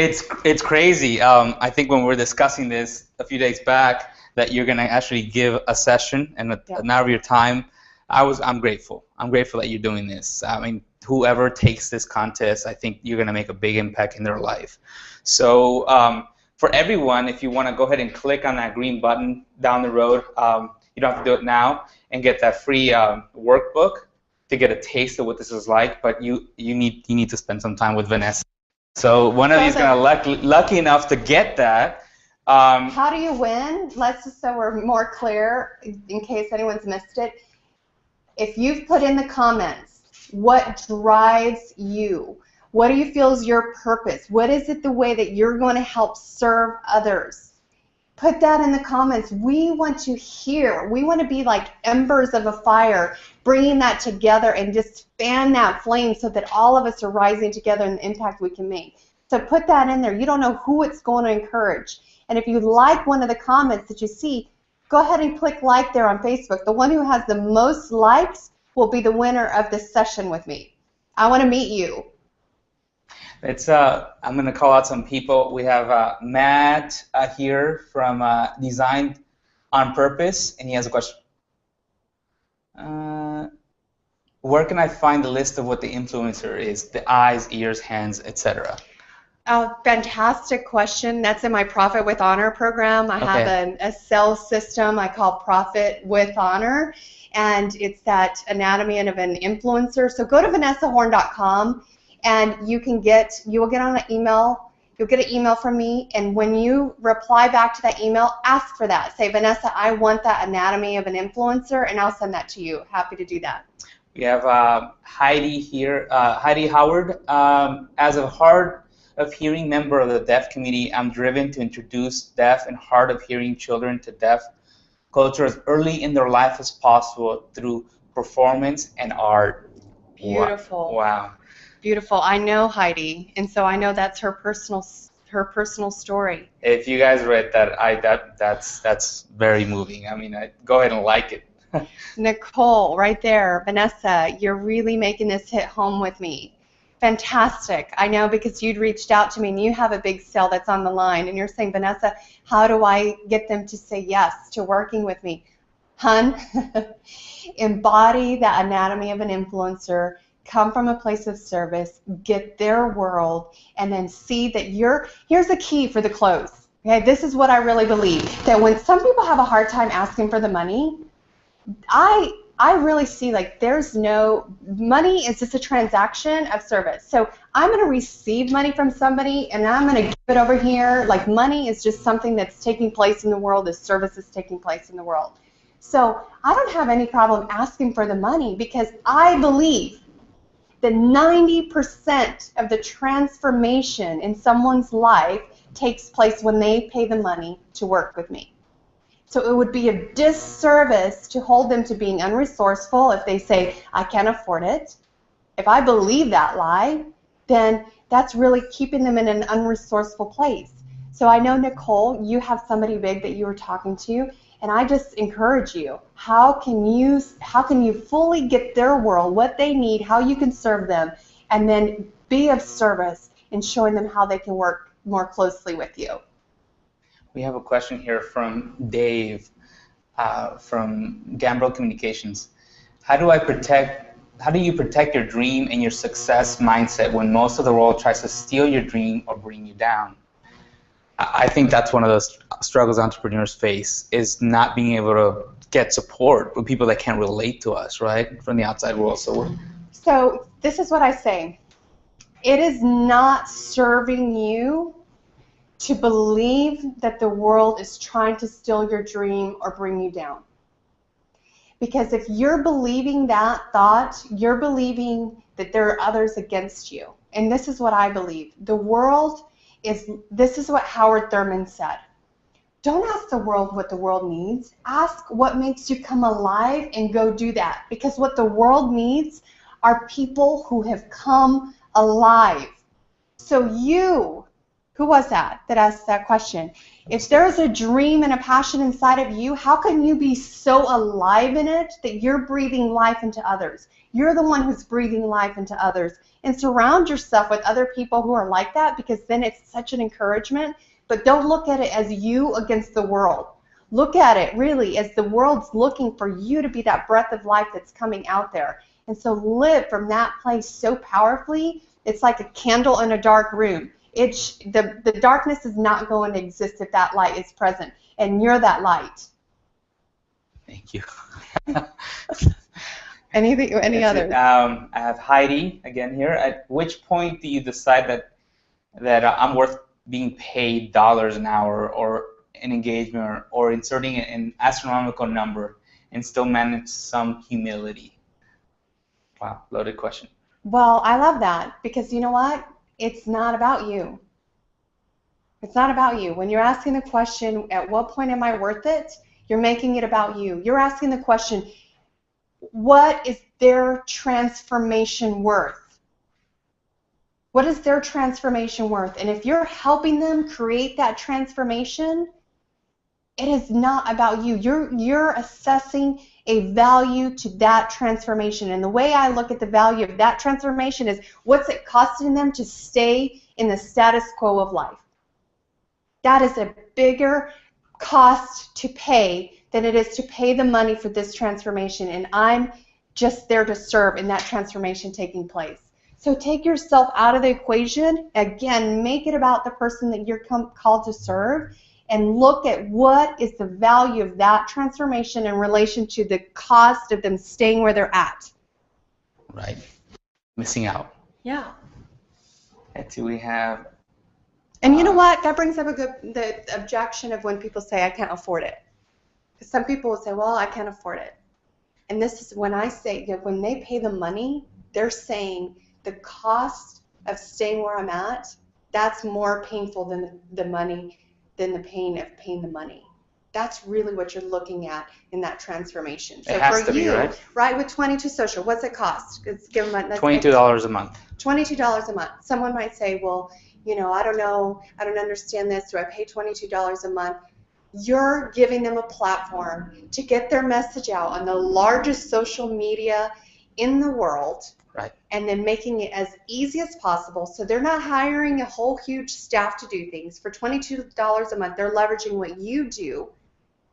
[SPEAKER 2] It's crazy. I think when we were discussing this a few days back, that you're going to actually give a session and an hour of your time. I'm grateful. I'm grateful that you're doing this. I mean, whoever takes this contest, I think you're going to make a big impact in their life. So for everyone, if you want to go ahead and click on that green button down the road, you don't have to do it now, and get that free workbook to get a taste of what this is like. But you need to spend some time with Vanessa. So one of you is going to lucky enough to get that.
[SPEAKER 3] How do you win? Let's just, so we're more clear, in case anyone's missed it. If you've put in the comments, what drives you? What do you feel is your purpose? What is it the way that you're going to help serve others? Put that in the comments. We want to hear. We want to be like embers of a fire, bringing that together and just fan that flame so that all of us are rising together in the impact we can make. So put that in there. You don't know who it's going to encourage. And if you like one of the comments that you see, go ahead and click like there on Facebook. The one who has the most likes will be the winner of this session with me. I want to meet you.
[SPEAKER 2] I'm going to call out some people. We have Matt here from Designed on Purpose, and he has a question. Where can I find the list of what the influencer is? The eyes, ears, hands, etc.
[SPEAKER 3] Oh, fantastic question. That's in my Profit with Honor program. I have a sales system I call Profit with Honor, and it's that anatomy of an influencer. So go to vanessahorn.com, and you will get on an email You'll get an email from me, and when you reply back to that email, ask for that. Say, Vanessa, I want that anatomy of an influencer, and I'll send that to you. Happy to do that.
[SPEAKER 2] We have Heidi here, Heidi Howard. As a hard of hearing member of the deaf community, I'm driven to introduce deaf and hard of hearing children to deaf culture as early in their life as possible through performance and art.
[SPEAKER 3] Beautiful.
[SPEAKER 2] Wow.
[SPEAKER 3] Beautiful. I know Heidi, and so I know that's her personal story.
[SPEAKER 2] If you guys read that, that's very moving. I mean, go ahead and like it.
[SPEAKER 3] Nicole, right there. Vanessa, you're really making this hit home with me. Fantastic. I know, because you'd reached out to me and you have a big sale that's on the line, and you're saying, Vanessa, how do I get them to say yes to working with me? Hun, embody the anatomy of an influencer, come from a place of service, get their world, and then see that here's the key for the close. Okay, this is what I really believe, that when some people have a hard time asking for the money, I really see, like, there's no money is just a transaction of service. So I'm going to receive money from somebody and I'm going to give it over here. Like, money is just something that's taking place in the world as service is taking place in the world. So I don't have any problem asking for the money, because I believe that 90% of the transformation in someone's life takes place when they pay the money to work with me. So it would be a disservice to hold them to being unresourceful if they say, I can't afford it. If I believe that lie, then that's really keeping them in an unresourceful place. So I know, Nicole, you have somebody big that you were talking to, and I just encourage you, how can you fully get their world, what they need, how you can serve them, and then be of service in showing them how they can work more closely with you.
[SPEAKER 2] We have a question here from Dave from Gambrel Communications. How do you protect your dream and your success mindset when most of the world tries to steal your dream or bring you down? I think that's one of those struggles entrepreneurs face, is not being able to get support with people that can't relate to us, right, from the outside world. So
[SPEAKER 3] this is what I say. It is not serving you to believe that the world is trying to steal your dream or bring you down. Because if you're believing that thought, you're believing that there are others against you. And this is what I believe. The world this is what Howard Thurman said. Don't ask the world what the world needs. Ask what makes you come alive and go do that. Because what the world needs are people who have come alive. So who was that asked that question? If there's a dream and a passion inside of you, how can you be so alive in it that you're breathing life into others? You're the one who's breathing life into others. And surround yourself with other people who are like that, because then it's such an encouragement. But don't look at it as you against the world. Look at it really as the world's looking for you to be that breath of life that's coming out there. And so live from that place so powerfully. It's like a candle in a dark room. The darkness is not going to exist if that light is present, and you're that light.
[SPEAKER 2] Thank you.
[SPEAKER 3] Any others?
[SPEAKER 2] I have Heidi again here. At which point do you decide that I'm worth being paid dollars an hour or an engagement or inserting an astronomical number and still manage some humility? Wow, loaded question.
[SPEAKER 3] Well, I love that, because you know what? It's not about you. It's not about you. When you're asking the question, at what point am I worth it? You're making it about you. You're asking the question, what is their transformation worth? What is their transformation worth? And if you're helping them create that transformation, it is not about you. You're assessing a value to that transformation. And the way I look at the value of that transformation is, what's it costing them to stay in the status quo of life? That is a bigger cost to pay than it is to pay the money for this transformation. And I'm just there to serve in that transformation taking place. So take yourself out of the equation. Again, make it about the person that you're called to serve, and look at what is the value of that transformation in relation to the cost of them staying where they're at.
[SPEAKER 2] Right. Missing out.
[SPEAKER 3] Yeah.
[SPEAKER 2] Let's see, we have
[SPEAKER 3] And you know what? That brings up the objection of when people say, I can't afford it. Because some people will say, well, I can't afford it. And this is when I say that when they pay the money, they're saying the cost of staying where I'm at, that's more painful than the money, than the pain of paying the money. That's really what you're looking at in that transformation. So
[SPEAKER 2] It has
[SPEAKER 3] for
[SPEAKER 2] to be,
[SPEAKER 3] you,
[SPEAKER 2] right?
[SPEAKER 3] with 22 Social, what's it cost? Let's give them
[SPEAKER 2] $22 a month.
[SPEAKER 3] $22 a month. Someone might say, well, I don't know, I don't understand this. Do I pay $22 a month? You're giving them a platform to get their message out on the largest social media in the world.
[SPEAKER 2] Right.
[SPEAKER 3] And then making it as easy as possible. So they're not hiring a whole huge staff to do things. For $22 a month, they're leveraging what you do.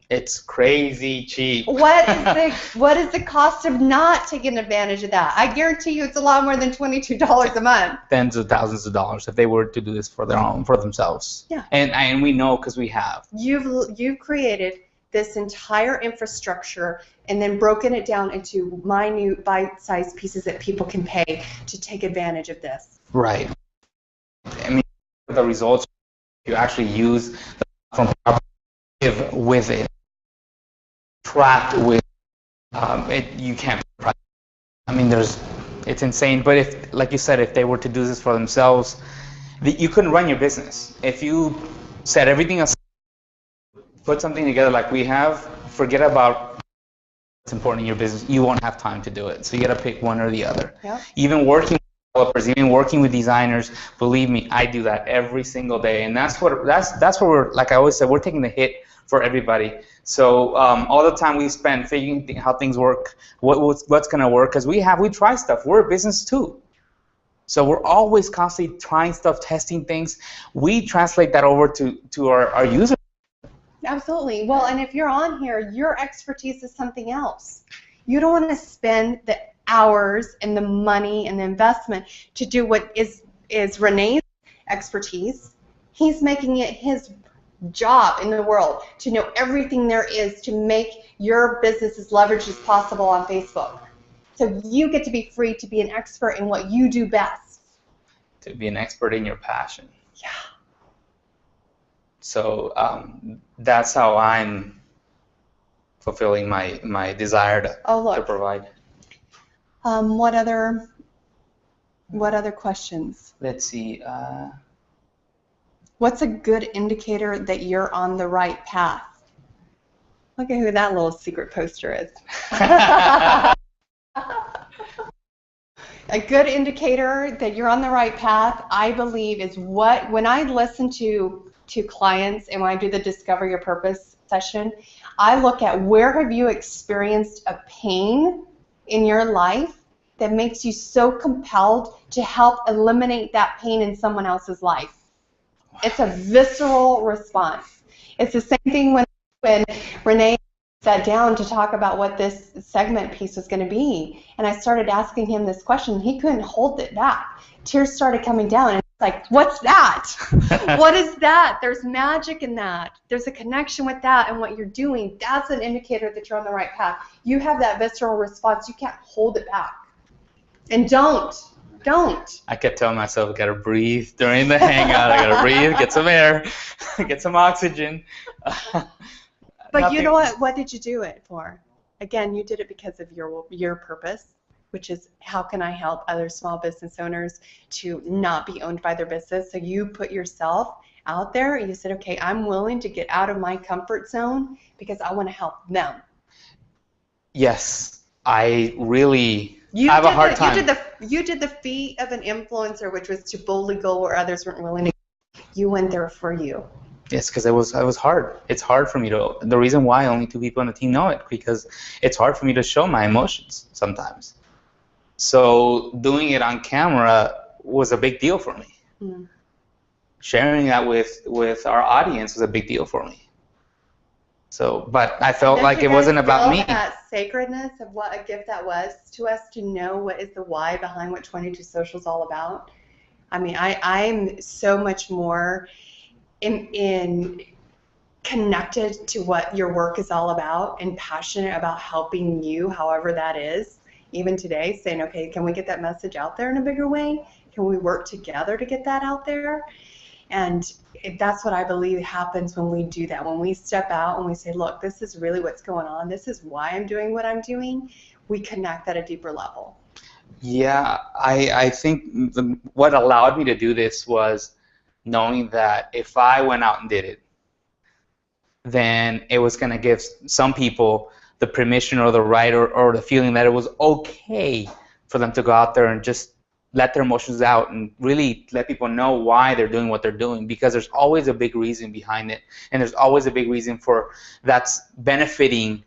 [SPEAKER 2] It's crazy cheap.
[SPEAKER 3] What is the cost of not taking advantage of that? I guarantee you it's a lot more than $22 a month.
[SPEAKER 2] Tens of thousands of dollars if they were to do this for themselves.
[SPEAKER 3] Yeah.
[SPEAKER 2] And we know because we have.
[SPEAKER 3] You've created this entire infrastructure and then broken it down into minute bite-sized pieces that people can pay to take advantage of this.
[SPEAKER 2] Right. I mean, the results you actually use the platform properly with it. Tracked with it, you can't. I mean, it's insane. But if, like you said, if they were to do this for themselves, you couldn't run your business. If you set everything aside, put something together like we have, forget about what's important in your business. You won't have time to do it. So you got to pick one or the other.
[SPEAKER 3] Yep.
[SPEAKER 2] Even working with developers, even working with designers, believe me, I do that every single day. And that's where we're, like I always said, we're taking the hit for everybody. So all the time we spend figuring how things work, what's going to work, because we try stuff. We're a business too. So we're always constantly trying stuff, testing things. We translate that over to our users.
[SPEAKER 3] Absolutely. Well, and if you're on here, your expertise is something else. You don't want to spend the hours and the money and the investment to do what is Renee's expertise. He's making it his job in the world to know everything there is to make your business as leveraged as possible on Facebook. So you get to be free to be an expert in what you do best.
[SPEAKER 2] To be an expert in your passion.
[SPEAKER 3] Yeah.
[SPEAKER 2] So that's how I'm fulfilling my desire to provide.
[SPEAKER 3] What other questions?
[SPEAKER 2] Let's see.
[SPEAKER 3] What's a good indicator that you're on the right path? Look at who that little secret poster is. A good indicator that you're on the right path, I believe, is when I listen to clients and when I do the Discover Your Purpose session, I look at where have you experienced a pain in your life that makes you so compelled to help eliminate that pain in someone else's life. It's a visceral response. It's the same thing when Renee sat down to talk about what this segment piece was going to be. And I started asking him this question. He couldn't hold it back. Tears started coming down. And it's like, what's that? What is that? There's magic in that. There's a connection with that and what you're doing. That's an indicator that you're on the right path. You have that visceral response. You can't hold it back. And don't.
[SPEAKER 2] I kept telling myself, I gotta breathe during the hangout. I gotta breathe, get some air, get some oxygen.
[SPEAKER 3] But you know what? What did you do it for? Again, you did it because of your purpose, which is how can I help other small business owners to not be owned by their business. So you put yourself out there and you said, okay, I'm willing to get out of my comfort zone because I want to help them.
[SPEAKER 2] Yes, I really have a hard time.
[SPEAKER 3] You did the feat of an influencer, which was to boldly go where others weren't willing to go. You went there for you.
[SPEAKER 2] Yes, because it was hard. It's hard for me to. The reason why only 2 people on the team know it, because it's hard for me to show my emotions sometimes. So doing it on camera was a big deal for me. Mm. Sharing that with our audience was a big deal for me. So, but I felt like it wasn't about me.
[SPEAKER 3] That sacredness of what a gift that was to us to know what is the why behind what 22 Social is all about. I mean, I'm so much more in connected to what your work is all about and passionate about helping you, however that is, even today, saying, okay, can we get that message out there in a bigger way? Can we work together to get that out there? And that's what I believe happens when we do that. When we step out and we say, look, this is really what's going on. This is why I'm doing what I'm doing. We connect at a deeper level.
[SPEAKER 2] Yeah, I think what allowed me to do this was knowing that if I went out and did it, then it was going to give some people the permission or the right or the feeling that it was okay for them to go out there and just let their emotions out and really let people know why they're doing what they're doing, because there's always a big reason behind it, and there's always a big reason for that's benefiting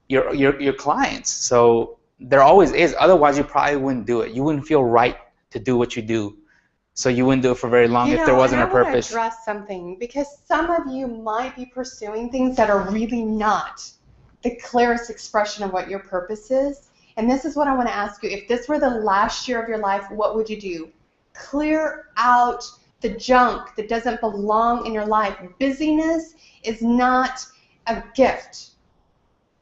[SPEAKER 2] your clients. So there always is. Otherwise, you probably wouldn't do it. You wouldn't feel right to do what you do. So you wouldn't do it for very long if there wasn't a purpose.
[SPEAKER 3] I want to address something, because some of you might be pursuing things that are really not the clearest expression of what your purpose is. And this is what I want to ask you. If this were the last year of your life, what would you do? Clear out the junk that doesn't belong in your life. Busyness is not a gift.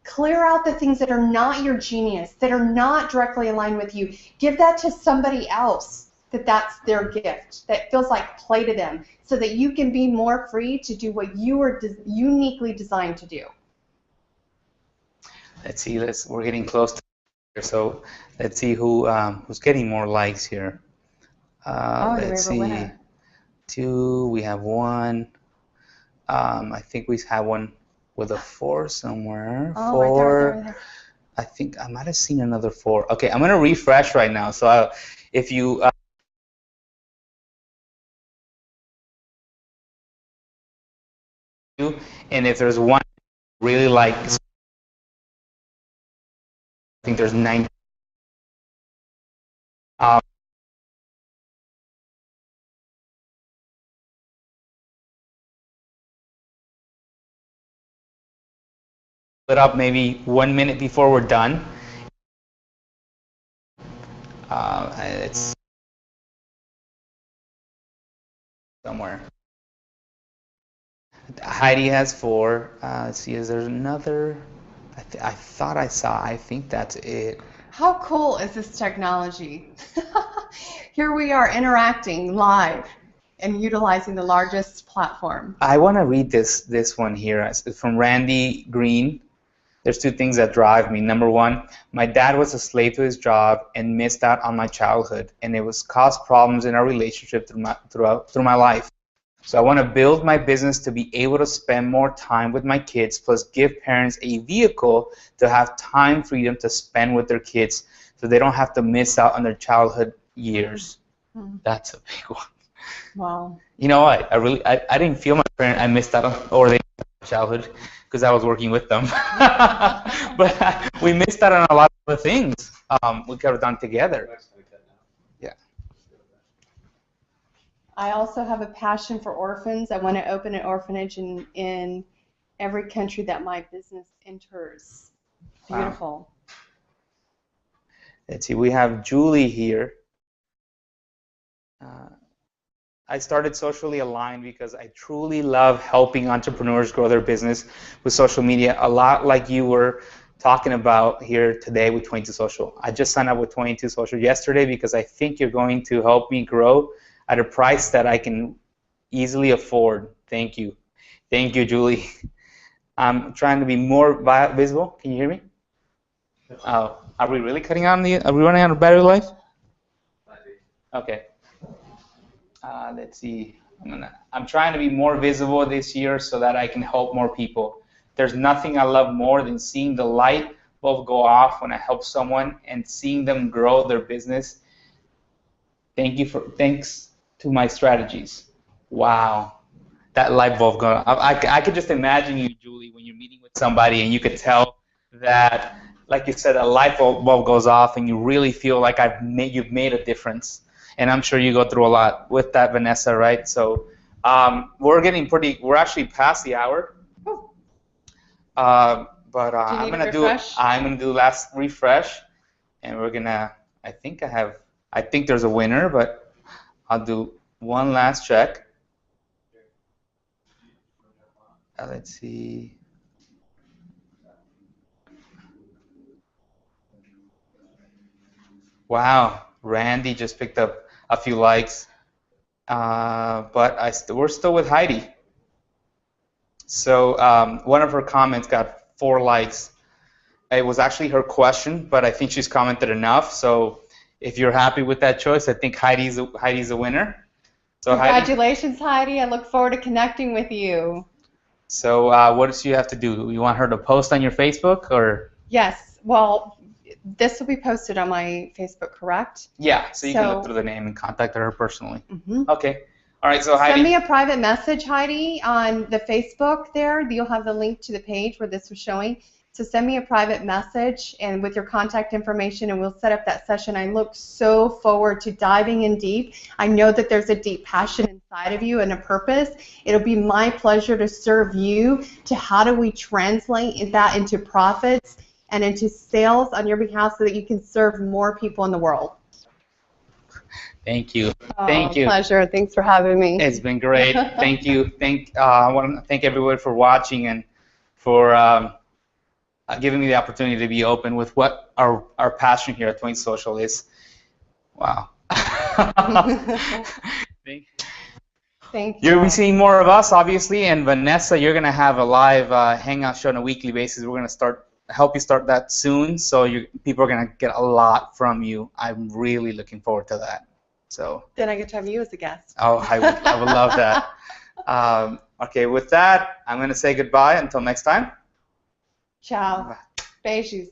[SPEAKER 3] Clear out the things that are not your genius, that are not directly aligned with you. Give that to somebody else. That's their gift, that feels like play to them, so that you can be more free to do what you are uniquely designed to do.
[SPEAKER 2] Let's see. We're getting close to here, so let's see who's getting more likes here. Let's see. 2. We have 1. I think we have one with a 4 somewhere.
[SPEAKER 3] Oh,
[SPEAKER 2] 4.
[SPEAKER 3] right there.
[SPEAKER 2] I think I might have seen another 4. Okay, I'm gonna refresh right now. So if you and if there's one really like, I think there's 9. Put up maybe 1 minute before we're done. It's somewhere. Heidi has 4. Let's see, is there another? I thought I saw. I think that's it.
[SPEAKER 3] How cool is this technology? Here we are interacting live and utilizing the largest platform.
[SPEAKER 2] I want to read this one here. It's from Randy Green. There's 2 things that drive me. Number 1, my dad was a slave to his job and missed out on my childhood, and it was caused problems in our relationship through my life. So I want to build my business to be able to spend more time with my kids, plus give parents a vehicle to have time freedom to spend with their kids, so they don't have to miss out on their childhood years.
[SPEAKER 3] Mm-hmm.
[SPEAKER 2] That's a big one.
[SPEAKER 3] Wow.
[SPEAKER 2] You know what? I didn't feel I missed out on, or they missed out on childhood, because I was working with them. But we missed out on a lot of the things we could have done together. Yeah.
[SPEAKER 3] I also have a passion for orphans. I want to open an orphanage in every country that my business enters. Beautiful.
[SPEAKER 2] Wow. Let's see, we have Julie here. I started Socially Aligned because I truly love helping entrepreneurs grow their business with social media, a lot like you were talking about here today with 22 Social. I just signed up with 22 Social yesterday because I think you're going to help me grow at a price that I can easily afford. Thank you. Thank you, Julie. I'm trying to be more visible. Can you hear me? Oh, are we really cutting on are we running out of battery life? Okay. Let's see. I'm trying to be more visible this year so that I can help more people. There's nothing I love more than seeing the light bulb go off when I help someone and seeing them grow their business. Thanks to my strategies. Wow, that light bulb going off. I could just imagine you, Julie, when you're meeting with somebody and you could tell that, like you said, a light bulb goes off and you really feel like you've made a difference. And I'm sure you go through a lot with that, Vanessa, right? So we're actually past the hour. But I'm gonna do last refresh, and we're gonna. I think there's a winner, but I'll do one last check. Let's see. Wow, Randy just picked up a few likes. But we're still with Heidi. So one of her comments got 4 likes. It was actually her question, but I think she's commented enough. So if you're happy with that choice, I think Heidi's a winner. So
[SPEAKER 3] Congratulations, Heidi. I look forward to connecting with you.
[SPEAKER 2] So what does she have to do? You want her to post on your Facebook or?
[SPEAKER 3] Yes. Well, this will be posted on my Facebook, correct?
[SPEAKER 2] Yeah. So you can look through the name and contact her personally.
[SPEAKER 3] Mm-hmm.
[SPEAKER 2] Okay. All right. So Heidi.
[SPEAKER 3] Send me a private message, Heidi, on the Facebook there. You'll have the link to the page where this was showing. So send me a private message and with your contact information, and we'll set up that session. I look so forward to diving in deep. I know that there's a deep passion inside of you and a purpose. It'll be my pleasure to serve you to how do we translate that into profits and into sales on your behalf so that you can serve more people in the world.
[SPEAKER 2] Thank you.
[SPEAKER 3] Oh,
[SPEAKER 2] Thank you.
[SPEAKER 3] Pleasure. Thanks for having me.
[SPEAKER 2] It's been great. Thank you. I want to thank everyone for watching and for giving me the opportunity to be open with what our passion here at Twain Social is. Wow.
[SPEAKER 3] Thank you.
[SPEAKER 2] You'll be seeing more of us, obviously, and Vanessa, you're going to have a live hangout show on a weekly basis. We're going to help you start that soon, so people are going to get a lot from you. I'm really looking forward to that. So.
[SPEAKER 3] Then I get to have you as a guest.
[SPEAKER 2] Oh, I would love that. Okay, with that, I'm going to say goodbye until next time.
[SPEAKER 3] Ciao. Beijos.